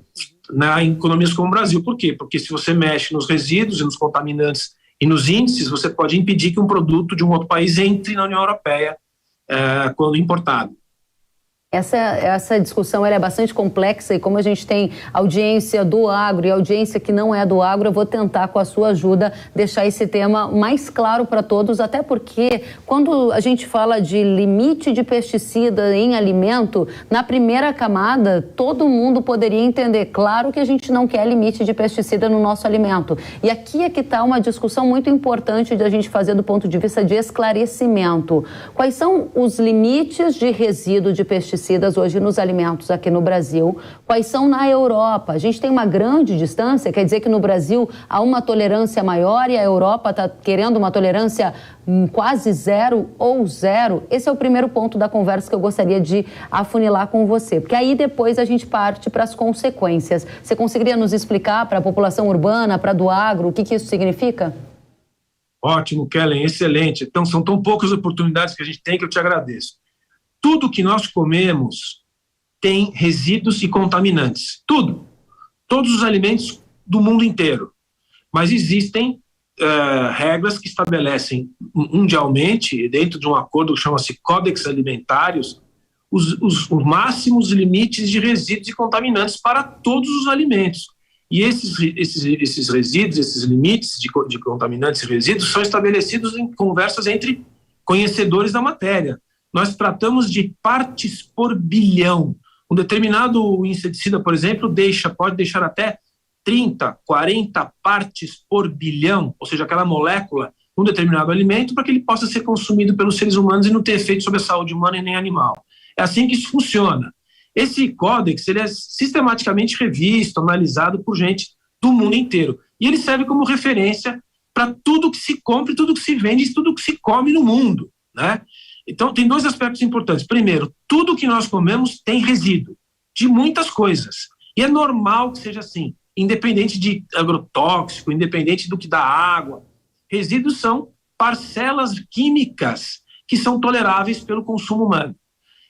em economias como o Brasil. Por quê? Porque se você mexe nos resíduos e nos contaminantes e nos índices, você pode impedir que um produto de um outro país entre na União Europeia quando importado. Essa discussão ela é bastante complexa e como a gente tem audiência do agro e audiência que não é do agro, eu vou tentar, com a sua ajuda, deixar esse tema mais claro para todos, até porque quando a gente fala de limite de pesticida em alimento, na primeira camada, todo mundo poderia entender. Claro que a gente não quer limite de pesticida no nosso alimento. E aqui é que está uma discussão muito importante de a gente fazer do ponto de vista de esclarecimento. Quais são os limites de resíduo de pesticidas hoje nos alimentos aqui no Brasil? Quais são na Europa? A gente tem uma grande distância, quer dizer que no Brasil há uma tolerância maior e a Europa está querendo uma tolerância quase zero ou zero? Esse é o primeiro ponto da conversa que eu gostaria de afunilar com você, porque aí depois a gente parte para as consequências. Você conseguiria nos explicar para a população urbana, para a do agro, o que isso significa? Ótimo, Kellen, excelente. Então, são tão poucas oportunidades que a gente tem que eu te agradeço. Tudo que nós comemos tem resíduos e contaminantes. Tudo. Todos os alimentos do mundo inteiro. Mas existem regras que estabelecem mundialmente, dentro de um acordo que chama-se Códex Alimentários, os máximos limites de resíduos e contaminantes para todos os alimentos. E esses resíduos, esses limites de contaminantes e resíduos são estabelecidos em conversas entre conhecedores da matéria. Nós tratamos de partes por bilhão. Um determinado inseticida, por exemplo, pode deixar até 30, 40 partes por bilhão, ou seja, aquela molécula, um determinado alimento, para que ele possa ser consumido pelos seres humanos e não ter efeito sobre a saúde humana e nem animal. É assim que isso funciona. Esse códex ele é sistematicamente revisto, analisado por gente do mundo inteiro. E ele serve como referência para tudo que se compra, tudo que se vende e tudo que se come no mundo, né? Então, tem dois aspectos importantes. Primeiro, tudo que nós comemos tem resíduo de muitas coisas. E é normal que seja assim, independente de agrotóxico, independente do que dá água. Resíduos são parcelas químicas que são toleráveis pelo consumo humano.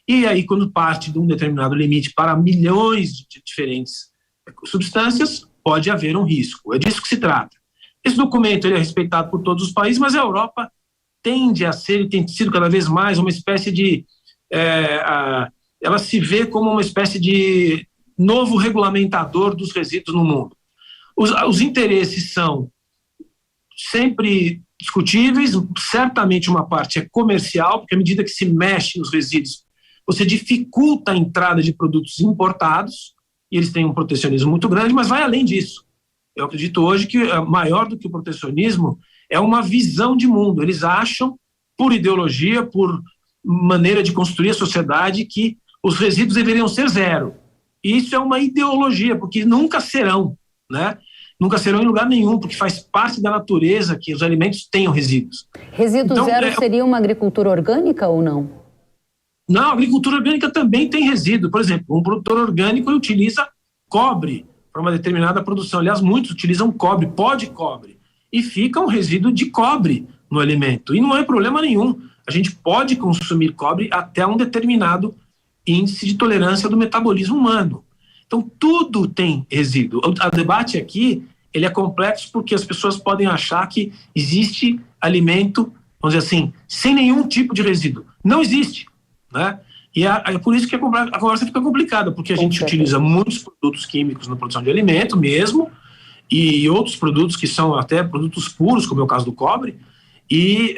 E aí, quando parte de um determinado limite para milhões de diferentes substâncias, pode haver um risco. É disso que se trata. Esse documento ele é respeitado por todos os países, mas a Europa tende a ser, e tem sido cada vez mais, uma espécie de... ela se vê como uma espécie de novo regulamentador dos resíduos no mundo. Os interesses são sempre discutíveis, certamente uma parte é comercial, porque à medida que se mexe nos resíduos, você dificulta a entrada de produtos importados, e eles têm um protecionismo muito grande, mas vai além disso. Eu acredito hoje que maior do que o protecionismo é uma visão de mundo. Eles acham, por ideologia, por maneira de construir a sociedade, que os resíduos deveriam ser zero. E isso é uma ideologia, porque nunca serão, né? Nunca serão em lugar nenhum, porque faz parte da natureza que os alimentos tenham resíduos. Resíduo então, zero seria uma agricultura orgânica ou não? Não, a agricultura orgânica também tem resíduo. Por exemplo, um produtor orgânico utiliza cobre para uma determinada produção. Aliás, muitos utilizam cobre, pó de cobre. E fica um resíduo de cobre no alimento. E não é problema nenhum. A gente pode consumir cobre até um determinado índice de tolerância do metabolismo humano. Então, tudo tem resíduo. O debate aqui ele é complexo porque as pessoas podem achar que existe alimento, vamos dizer assim, sem nenhum tipo de resíduo. Não existe, né? E é por isso que a conversa fica complicada, porque a gente utiliza muitos produtos químicos na produção de alimento mesmo, e outros produtos que são até produtos puros, como é o caso do cobre, e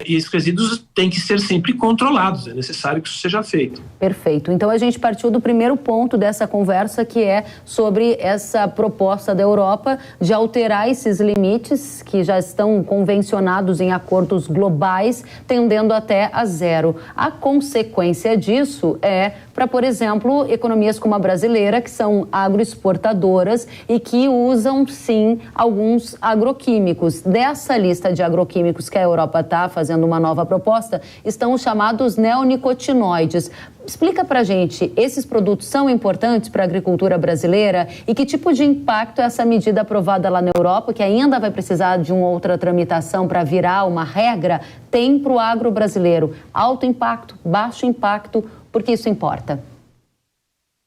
esses resíduos têm que ser sempre controlados, é necessário que isso seja feito. Perfeito. Então a gente partiu do primeiro ponto dessa conversa, que é sobre essa proposta da Europa de alterar esses limites que já estão convencionados em acordos globais, tendendo até a zero. A consequência disso é para, por exemplo, economias como a brasileira, que são agroexportadoras e que usam, sim, alguns agroquímicos. Dessa lista de agroquímicos que a Europa está fazendo uma nova proposta, estão os chamados neonicotinoides. Explica para a gente, esses produtos são importantes para a agricultura brasileira e que tipo de impacto essa medida aprovada lá na Europa, que ainda vai precisar de uma outra tramitação para virar uma regra, tem para o agro brasileiro? Alto impacto, baixo impacto, porque isso importa?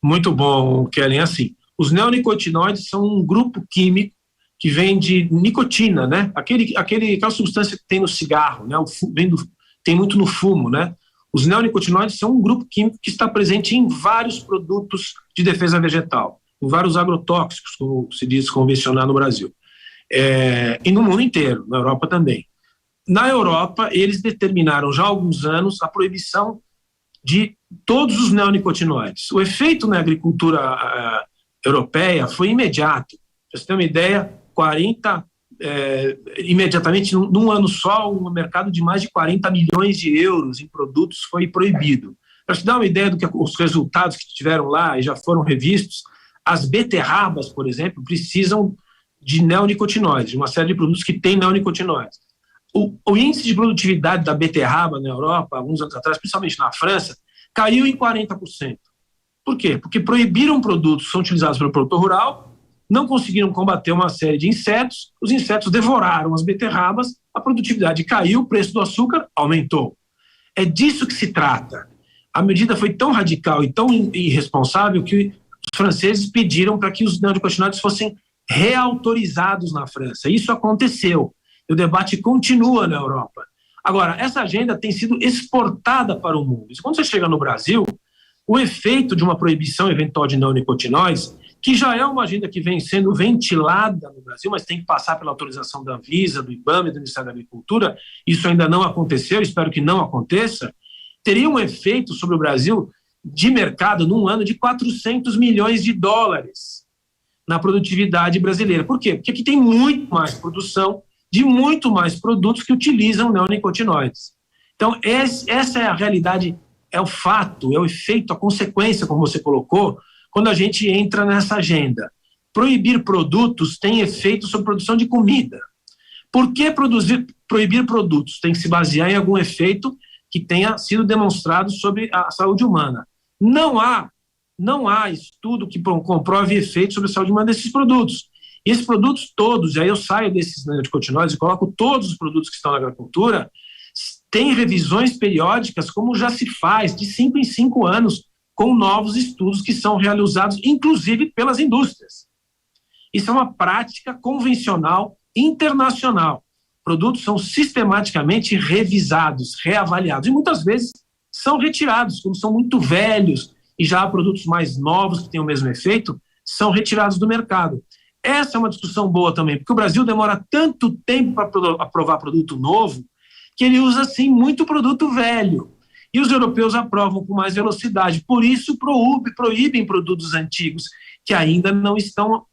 Muito bom, Kellen. Assim, os neonicotinoides são um grupo químico que vem de nicotina, né? Aquela substância que tem no cigarro, né? Tem muito no fumo, né? Os neonicotinoides são um grupo químico que está presente em vários produtos de defesa vegetal, em vários agrotóxicos, como se diz convencional no Brasil, e no mundo inteiro, na Europa também. Na Europa, eles determinaram já há alguns anos a proibição de todos os neonicotinoides. O efeito na agricultura europeia foi imediato. Para você ter uma ideia, imediatamente, num ano só, um mercado de mais de 40 milhões de euros em produtos foi proibido. Para te dar uma ideia do que os resultados que tiveram lá e já foram revistos, as beterrabas, por exemplo, precisam de neonicotinoides, de uma série de produtos que têm neonicotinoides. O índice de produtividade da beterraba na Europa, alguns anos atrás, principalmente na França, caiu em 40%. Por quê? Porque proibiram produtos que são utilizados pelo produtor rural, não conseguiram combater uma série de insetos, os insetos devoraram as beterrabas, a produtividade caiu, o preço do açúcar aumentou. É disso que se trata. A medida foi tão radical e tão irresponsável que os franceses pediram para que os neonicotinoides fossem reautorizados na França. Isso aconteceu. O debate continua na Europa. Agora, essa agenda tem sido exportada para o mundo. Quando você chega no Brasil, o efeito de uma proibição eventual de neonicotinoides, que já é uma agenda que vem sendo ventilada no Brasil, mas tem que passar pela autorização da Anvisa, do IBAMA e do Ministério da Agricultura, isso ainda não aconteceu, espero que não aconteça, teria um efeito sobre o Brasil de mercado num ano de 400 milhões de dólares na produtividade brasileira. Por quê? Porque aqui tem muito mais produção de muito mais produtos que utilizam neonicotinoides. Então, essa é a realidade, é o fato, é o efeito, a consequência, como você colocou, quando a gente entra nessa agenda. Proibir produtos tem efeito sobre produção de comida. Por que proibir produtos? Tem que se basear em algum efeito que tenha sido demonstrado sobre a saúde humana. Não há estudo que comprove efeito sobre a saúde humana desses produtos. E esses produtos todos, e aí eu saio desses neonicotinoides e coloco todos os produtos que estão na agricultura, tem revisões periódicas, como já se faz, de 5 em 5 anos, com novos estudos que são realizados, inclusive pelas indústrias. Isso é uma prática convencional internacional. Produtos são sistematicamente revisados, reavaliados, e muitas vezes são retirados, como são muito velhos, e já há produtos mais novos que têm o mesmo efeito, são retirados do mercado. Essa é uma discussão boa também, porque o Brasil demora tanto tempo para aprovar produto novo, que ele usa, sim, muito produto velho. E os europeus aprovam com mais velocidade. Por isso, proíbem produtos antigos, que ainda não estão,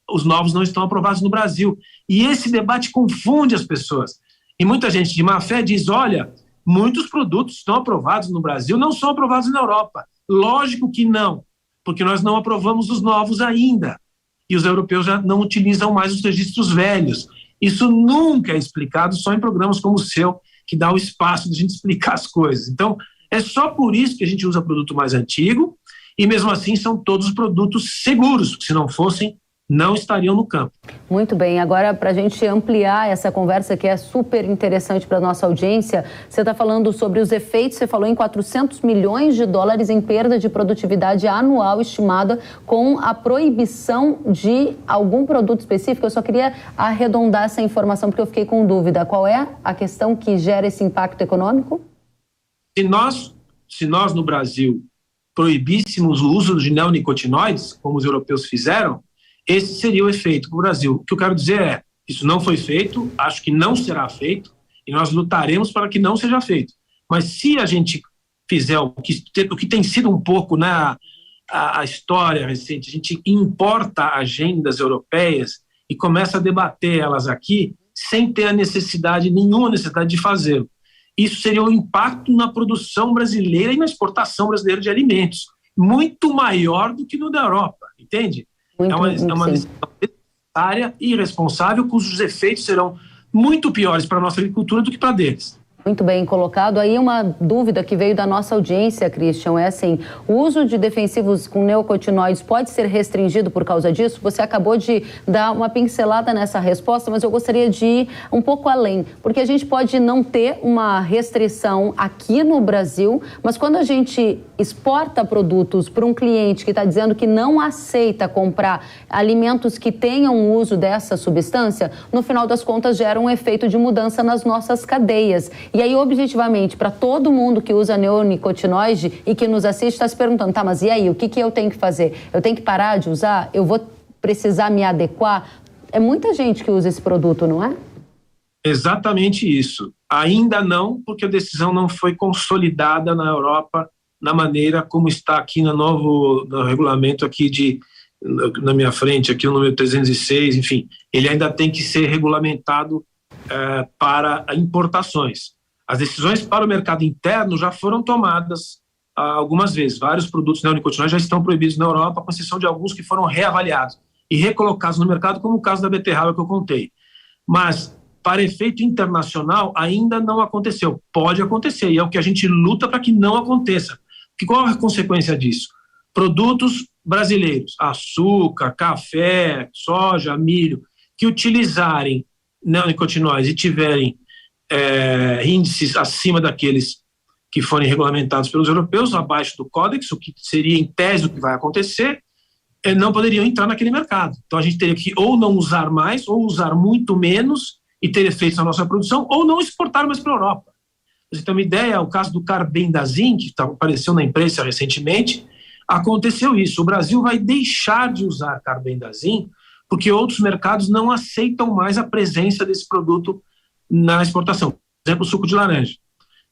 os novos não estão aprovados no Brasil. E esse debate confunde as pessoas. E muita gente de má fé diz, olha, muitos produtos estão aprovados no Brasil, não são aprovados na Europa. Lógico que não, porque nós não aprovamos os novos ainda. E os europeus já não utilizam mais os registros velhos. Isso nunca é explicado só em programas como o seu, que dá o espaço de a gente explicar as coisas. Então, é só por isso que a gente usa produto mais antigo, e mesmo assim são todos produtos seguros, porque se não fossem, não estariam no campo. Muito bem, agora para a gente ampliar essa conversa que é super interessante para a nossa audiência, você está falando sobre os efeitos, você falou em 400 milhões de dólares em perda de produtividade anual estimada com a proibição de algum produto específico. Eu só queria arredondar essa informação porque eu fiquei com dúvida. Qual é a questão que gera esse impacto econômico? Se nós no Brasil proibíssemos o uso de neonicotinoides, como os europeus fizeram, esse seria o efeito para o Brasil. O que eu quero dizer é, isso não foi feito, acho que não será feito, e nós lutaremos para que não seja feito. Mas se a gente fizer o que tem sido um pouco, né, a história recente, a gente importa agendas europeias e começa a debater elas aqui sem ter nenhuma necessidade de fazê-lo. Isso seria um impacto na produção brasileira e na exportação brasileira de alimentos, muito maior do que no da Europa, entende? É uma decisão necessária e irresponsável, cujos efeitos serão muito piores para a nossa agricultura do que para a deles. Muito bem colocado. Aí uma dúvida que veio da nossa audiência, Christian, é assim, o uso de defensivos com neonicotinoides pode ser restringido por causa disso? Você acabou de dar uma pincelada nessa resposta, mas eu gostaria de ir um pouco além, porque a gente pode não ter uma restrição aqui no Brasil, mas quando a gente exporta produtos para um cliente que está dizendo que não aceita comprar alimentos que tenham uso dessa substância, no final das contas gera um efeito de mudança nas nossas cadeias. E aí, objetivamente, para todo mundo que usa neonicotinoide e que nos assiste, está se perguntando, tá, mas e aí, o que eu tenho que fazer? Eu tenho que parar de usar? Eu vou precisar me adequar? É muita gente que usa esse produto, não é? Exatamente isso. Ainda não, porque a decisão não foi consolidada na Europa na maneira como está aqui no regulamento aqui na minha frente, aqui o número 306, enfim, ele ainda tem que ser regulamentado para importações. As decisões para o mercado interno já foram tomadas algumas vezes. Vários produtos neonicotinoides já estão proibidos na Europa, com exceção de alguns que foram reavaliados e recolocados no mercado, como o caso da beterraba que eu contei. Mas, para efeito internacional, ainda não aconteceu. Pode acontecer, e é o que a gente luta para que não aconteça. Porque qual é a consequência disso? Produtos brasileiros, açúcar, café, soja, milho, que utilizarem neonicotinoides e tiverem índices acima daqueles que forem regulamentados pelos europeus, abaixo do Códex, o que seria em tese o que vai acontecer, não poderiam entrar naquele mercado. Então a gente teria que ou não usar mais, ou usar muito menos e ter efeitos na nossa produção, ou não exportar mais para a Europa. Você tem uma ideia, o caso do carbendazim, que apareceu na imprensa recentemente, aconteceu isso. O Brasil vai deixar de usar carbendazim porque outros mercados não aceitam mais a presença desse produto na exportação. Por exemplo, o suco de laranja.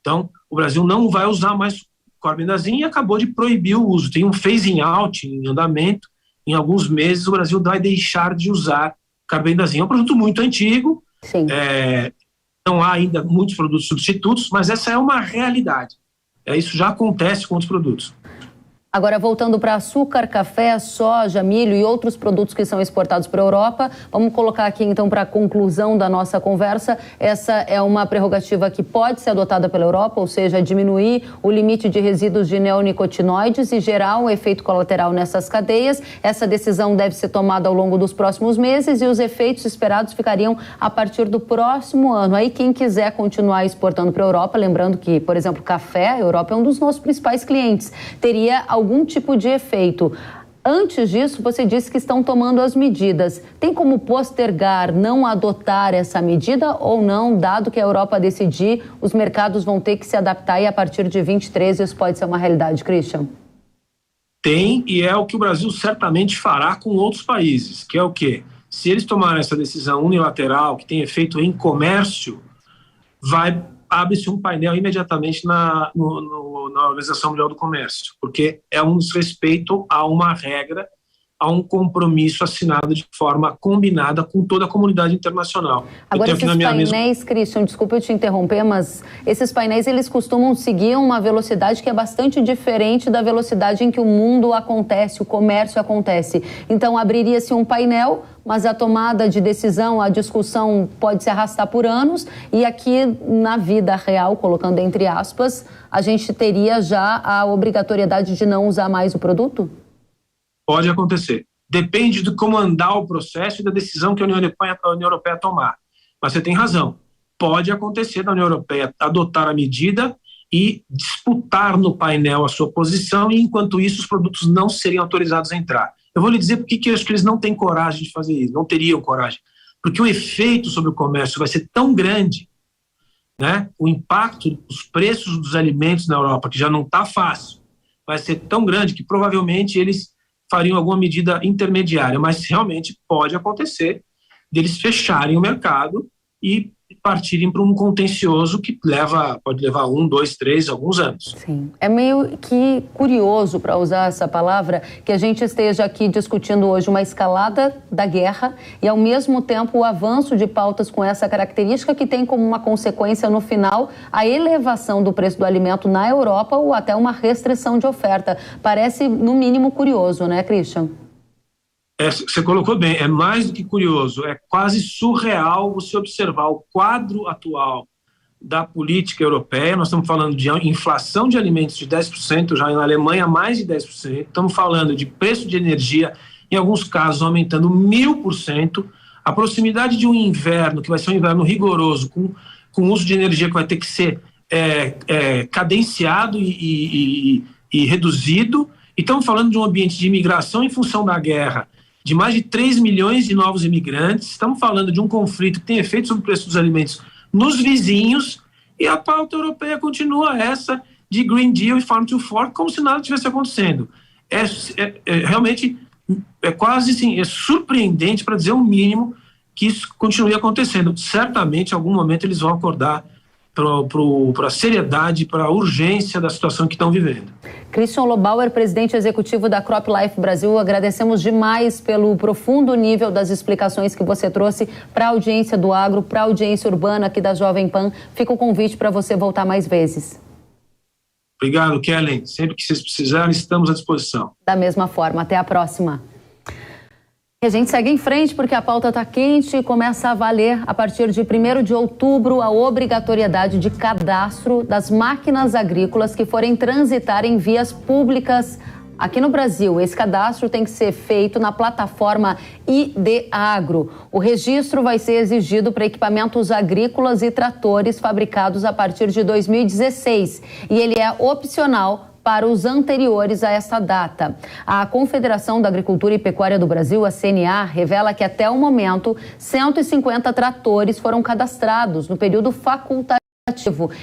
Então, o Brasil não vai usar mais carbendazim e acabou de proibir o uso. Tem um phasing out em andamento. Em alguns meses, o Brasil vai deixar de usar carbendazim. É um produto muito antigo. Sim. Não há ainda muitos produtos substitutos, mas essa é uma realidade. Isso já acontece com outros produtos. Agora, voltando para açúcar, café, soja, milho e outros produtos que são exportados para a Europa, vamos colocar aqui então para a conclusão da nossa conversa. Essa é uma prerrogativa que pode ser adotada pela Europa, ou seja, diminuir o limite de resíduos de neonicotinoides e gerar um efeito colateral nessas cadeias. Essa decisão deve ser tomada ao longo dos próximos meses e os efeitos esperados ficariam a partir do próximo ano. Aí quem quiser continuar exportando para a Europa, lembrando que, por exemplo, café, a Europa é um dos nossos principais clientes, teria algum tipo de efeito. Antes disso, você disse que estão tomando as medidas. Tem como postergar, não adotar essa medida ou não, dado que a Europa decidir, os mercados vão ter que se adaptar e a partir de 23 isso pode ser uma realidade, Christian? Tem, e é o que o Brasil certamente fará com outros países, que é o quê? Se eles tomarem essa decisão unilateral, que tem efeito em comércio, abre-se um painel imediatamente na Organização Mundial do Comércio, porque é um desrespeito a uma regra, a um compromisso assinado de forma combinada com toda a comunidade internacional. Agora, esses painéis, Christian, desculpa eu te interromper, mas esses painéis, eles costumam seguir uma velocidade que é bastante diferente da velocidade em que o mundo acontece, o comércio acontece. Então, abriria-se um painel, mas a tomada de decisão, a discussão pode se arrastar por anos e aqui na vida real, colocando entre aspas, a gente teria já a obrigatoriedade de não usar mais o produto? Pode acontecer. Depende de como andar o processo e da decisão que a União Europeia tomar. Mas você tem razão. Pode acontecer da União Europeia adotar a medida e disputar no painel a sua posição e, enquanto isso, os produtos não seriam autorizados a entrar. Eu vou lhe dizer por que eu acho que eles não têm coragem de fazer isso, não teriam coragem. Porque o efeito sobre o comércio vai ser tão grande, né? O impacto dos preços dos alimentos na Europa, que já não está fácil, vai ser tão grande que provavelmente eles fariam alguma medida intermediária, mas realmente pode acontecer deles fecharem o mercado e partirem para um contencioso que pode levar 1, 2, 3, alguns anos. Sim. É meio que curioso, para usar essa palavra, que a gente esteja aqui discutindo hoje uma escalada da guerra e, ao mesmo tempo, o avanço de pautas com essa característica que tem como uma consequência, no final, a elevação do preço do alimento na Europa ou até uma restrição de oferta. Parece, no mínimo, curioso, né, Christian? Você colocou bem, é mais do que curioso, é quase surreal você observar o quadro atual da política europeia. Nós estamos falando de inflação de alimentos de 10%, já na Alemanha mais de 10%, estamos falando de preço de energia, em alguns casos aumentando 1000%, a proximidade de um inverno, que vai ser um inverno rigoroso, com uso de energia que vai ter que ser cadenciado e reduzido, e estamos falando de um ambiente de imigração em função da guerra, de mais de 3 milhões de novos imigrantes. Estamos falando de um conflito que tem efeito sobre o preço dos alimentos nos vizinhos, e a pauta europeia continua essa de Green Deal e Farm to Fork como se nada tivesse acontecendo. Realmente, quase assim, é surpreendente, para dizer o mínimo, que isso continue acontecendo. Certamente, em algum momento, eles vão acordar para a seriedade, para a urgência da situação que estão vivendo. Christian Lobauer, presidente executivo da CropLife Brasil, agradecemos demais pelo profundo nível das explicações que você trouxe para a audiência do agro, para a audiência urbana aqui da Jovem Pan. Fica o convite para você voltar mais vezes. Obrigado, Kellen. Sempre que vocês precisarem, estamos à disposição. Da mesma forma. Até a próxima. E a gente segue em frente porque a pauta está quente e começa a valer, a partir de 1º de outubro, a obrigatoriedade de cadastro das máquinas agrícolas que forem transitar em vias públicas aqui no Brasil. Esse cadastro tem que ser feito na plataforma IDAgro. O registro vai ser exigido para equipamentos agrícolas e tratores fabricados a partir de 2016 e ele é opcional para os anteriores a essa data. A Confederação da Agricultura e Pecuária do Brasil, a CNA, revela que até o momento 150 tratores foram cadastrados no período facultativo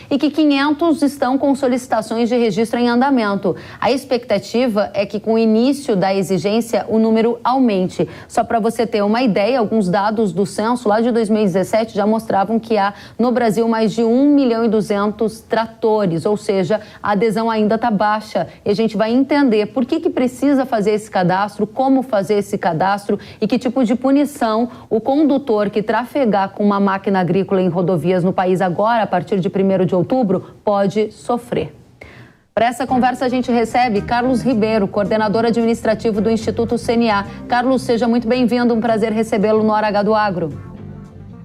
e que 500 estão com solicitações de registro em andamento. A expectativa é que, com o início da exigência, o número aumente. Só para você ter uma ideia, alguns dados do censo lá de 2017 já mostravam que há no Brasil mais de 1.200.000 tratores, ou seja, a adesão ainda está baixa. E a gente vai entender por que precisa fazer esse cadastro, como fazer esse cadastro e que tipo de punição o condutor que trafegar com uma máquina agrícola em rodovias no país agora, a partir de 1º de outubro, pode sofrer. Para essa conversa a gente recebe Carlos Ribeiro, coordenador administrativo do Instituto CNA. Carlos, seja muito bem-vindo, um prazer recebê-lo no Hora H do Agro.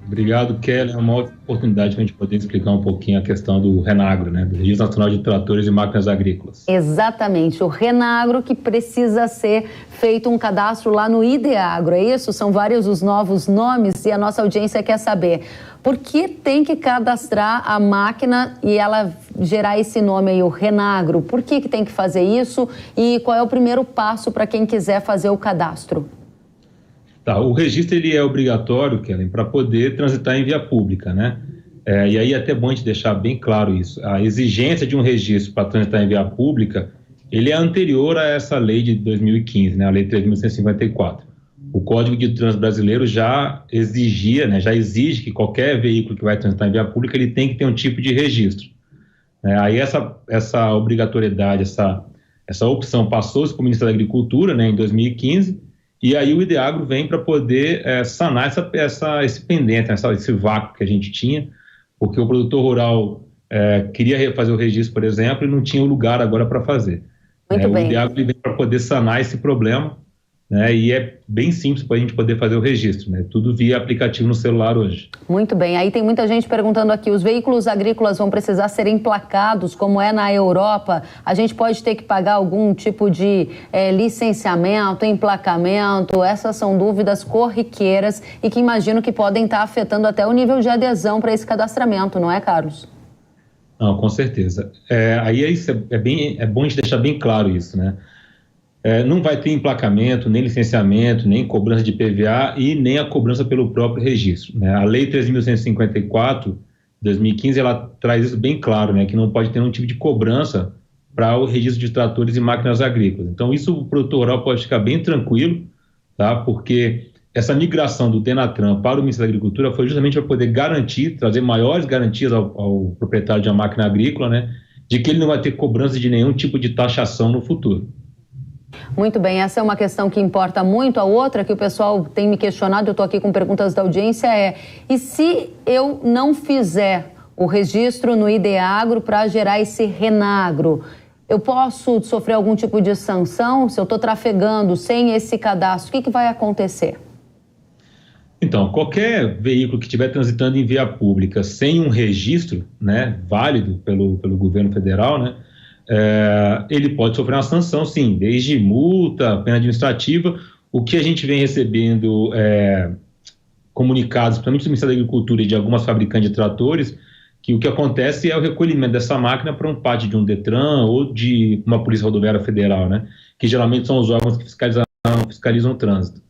Obrigado, Kelly. É uma ótima oportunidade para a gente poder explicar um pouquinho a questão do Renagro, né? Do Registro Nacional de Tratores e Máquinas Agrícolas. Exatamente, o Renagro, que precisa ser feito um cadastro lá no IDAgro, é isso? São vários os novos nomes e a nossa audiência quer saber por que tem que cadastrar a máquina e ela gerar esse nome aí, o Renagro. Por que tem que fazer isso e qual é o primeiro passo para quem quiser fazer o cadastro? Tá, o registro ele é obrigatório, Kellen, para poder transitar em via pública, né? E aí é até bom a gente deixar bem claro isso. A exigência de um registro para transitar em via pública, ele é anterior a essa lei de 2015, né? A lei 3.154. O Código de Trânsito brasileiro já exigia, né? Já exige que qualquer veículo que vai transitar em via pública, ele tem que ter um tipo de registro. Aí essa obrigatoriedade, essa opção passou-se para o Ministério da Agricultura, né, em 2015, e aí o IDAgro vem para poder sanar esse pendente, esse vácuo que a gente tinha, porque o produtor rural queria fazer o registro, por exemplo, e não tinha o lugar agora para fazer. Muito bem. O IDAgro vem para poder sanar esse problema, né, e é bem simples para a gente poder fazer o registro, né, tudo via aplicativo no celular hoje. Muito bem, aí tem muita gente perguntando aqui, os veículos agrícolas vão precisar ser emplacados, como é na Europa? A gente pode ter que pagar algum tipo de licenciamento, emplacamento? Essas são dúvidas corriqueiras e que imagino que podem estar afetando até o nível de adesão para esse cadastramento, não é, Carlos? Não, com certeza. Aí é bom a gente deixar bem claro isso, né? Não vai ter emplacamento, nem licenciamento, nem cobrança de PVA e nem a cobrança pelo próprio registro, né? A Lei 3.154, de 2015, ela traz isso bem claro, né? Que não pode ter nenhum tipo de cobrança para o registro de tratores e máquinas agrícolas. Então, isso o produtor rural pode ficar bem tranquilo, tá? Porque essa migração do Denatran para o Ministério da Agricultura foi justamente para poder garantir, trazer maiores garantias ao proprietário de uma máquina agrícola, né, de que ele não vai ter cobrança de nenhum tipo de taxação no futuro. Muito bem, essa é uma questão que importa muito. A outra que o pessoal tem me questionado, eu estou aqui com perguntas da audiência, e se eu não fizer o registro no IDEAGRO para gerar esse Renagro, eu posso sofrer algum tipo de sanção se eu estou trafegando sem esse cadastro? O que vai acontecer? Então, qualquer veículo que estiver transitando em via pública sem um registro, né, válido pelo governo federal, né, ele pode sofrer uma sanção, sim, desde multa, pena administrativa. O que a gente vem recebendo comunicados, principalmente do Ministério da Agricultura e de algumas fabricantes de tratores, que o que acontece é o recolhimento dessa máquina para um pátio de um Detran ou de uma Polícia Rodoviária Federal, né, que geralmente são os órgãos que fiscalizam o trânsito.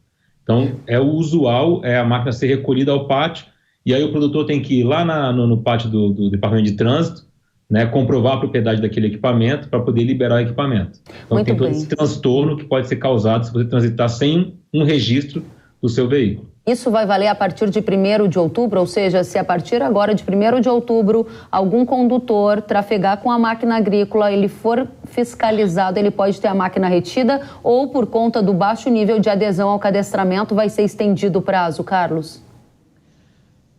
Então, o usual é a máquina ser recolhida ao pátio, e aí o produtor tem que ir lá no pátio do Departamento de Trânsito, né, comprovar a propriedade daquele equipamento para poder liberar o equipamento. Então, muito tem todo bem. esse transtorno que pode ser causado se você transitar sem um registro do seu veículo. Isso vai valer a partir de 1º de outubro, ou seja, se a partir agora de 1º de outubro algum condutor trafegar com a máquina agrícola, ele for fiscalizado, ele pode ter a máquina retida, ou por conta do baixo nível de adesão ao cadastramento vai ser estendido o prazo, Carlos?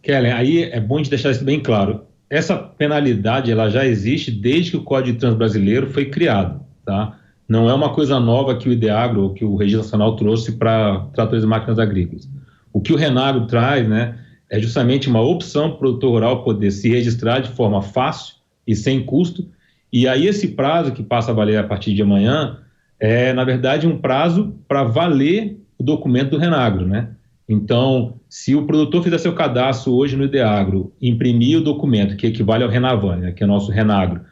Kellen, aí é bom de deixar isso bem claro. Essa penalidade ela já existe desde que o Código de Trânsito Brasileiro foi criado, tá? Não é uma coisa nova que o IDEAGRO ou que o Registro Nacional trouxe para tratores e máquinas agrícolas. O que o Renagro traz, né, é justamente uma opção para o produtor rural poder se registrar de forma fácil e sem custo. E aí esse prazo que passa a valer a partir de amanhã é, na verdade, um prazo para valer o documento do Renagro, né? Então, se o produtor fizer seu cadastro hoje no IDEAGRO, imprimir o documento que equivale ao Renavan, né, que é o nosso Renagro,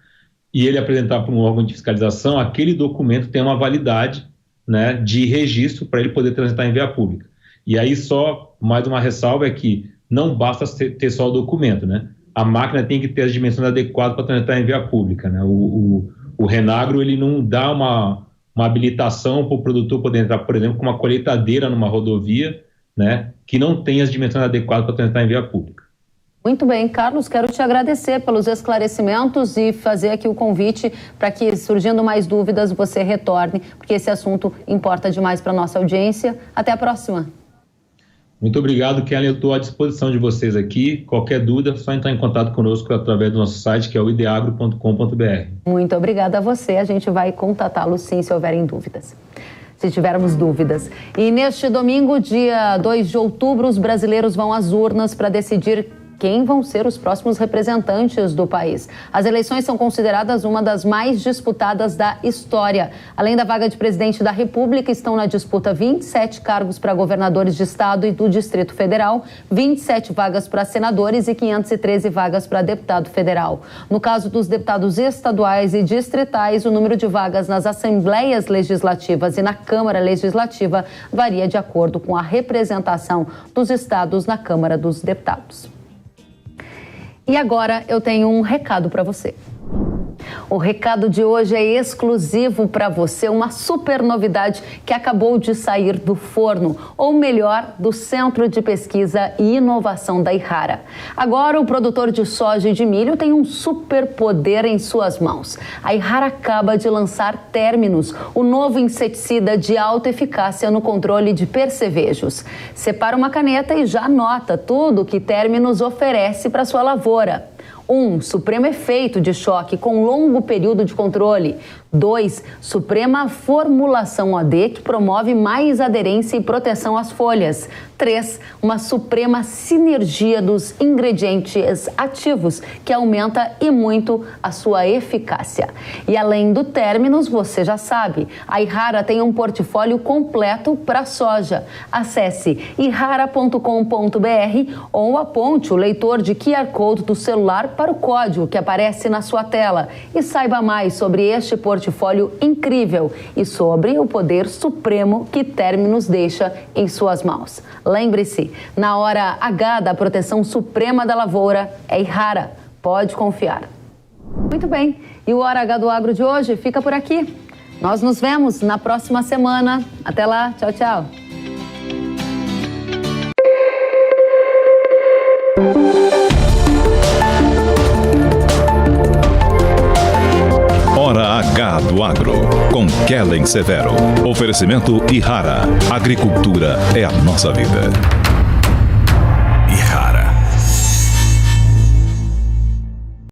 e ele apresentar para um órgão de fiscalização, aquele documento tem uma validade, né, de registro para ele poder transitar em via pública. E aí só mais uma ressalva é que não basta ter só o documento, né? A máquina tem que ter as dimensões adequadas para transitar em via pública, né? O Renagro, ele não dá uma habilitação para o produtor poder entrar, por exemplo, com uma colheitadeira numa rodovia, né, que não tem as dimensões adequadas para transitar em via pública. Muito bem, Carlos, quero te agradecer pelos esclarecimentos e fazer aqui o convite para que, surgindo mais dúvidas, você retorne, porque esse assunto importa demais para a nossa audiência. Até a próxima. Muito obrigado, Kellen. Eu estou à disposição de vocês aqui. Qualquer dúvida, é só entrar em contato conosco através do nosso site, que é o ideagro.com.br. Muito obrigada a você. A gente vai contatá-lo sim, se houverem dúvidas. Se tivermos dúvidas. E neste domingo, dia 2 de outubro, os brasileiros vão às urnas para decidir quem vão ser os próximos representantes do país. As eleições são consideradas uma das mais disputadas da história. Além da vaga de presidente da República, estão na disputa 27 cargos para governadores de estado e do Distrito Federal, 27 vagas para senadores e 513 vagas para deputado federal. No caso dos deputados estaduais e distritais, o número de vagas nas assembleias legislativas e na Câmara Legislativa varia de acordo com a representação dos estados na Câmara dos Deputados. E agora eu tenho um recado para você. O recado de hoje é exclusivo para você, uma super novidade que acabou de sair do forno, ou melhor, do Centro de Pesquisa e Inovação da Yara. Agora o produtor de soja e de milho tem um superpoder em suas mãos. A Yara acaba de lançar Terminus, o novo inseticida de alta eficácia no controle de percevejos. Separa uma caneta e já anota tudo que Terminus oferece para sua lavoura. 1. Supremo efeito de choque com longo período de controle. 2. Suprema formulação AD que promove mais aderência e proteção às folhas. 3. Uma suprema sinergia dos ingredientes ativos que aumenta e muito a sua eficácia. E além do Terminus, você já sabe, a Yara tem um portfólio completo para soja. Acesse yara.com.br ou aponte o leitor de QR Code do celular para o código que aparece na sua tela e saiba mais sobre este portfólio incrível e sobre o poder supremo que Terminus deixa em suas mãos. Lembre-se, na hora H da proteção suprema da lavoura é Yara. Pode confiar. Muito bem, e o Hora H do Agro de hoje fica por aqui. Nós nos vemos na próxima semana. Até lá, tchau, tchau. do Agro, com Kellen Severo. Oferecimento Ihara. Agricultura é a nossa vida. Ihara.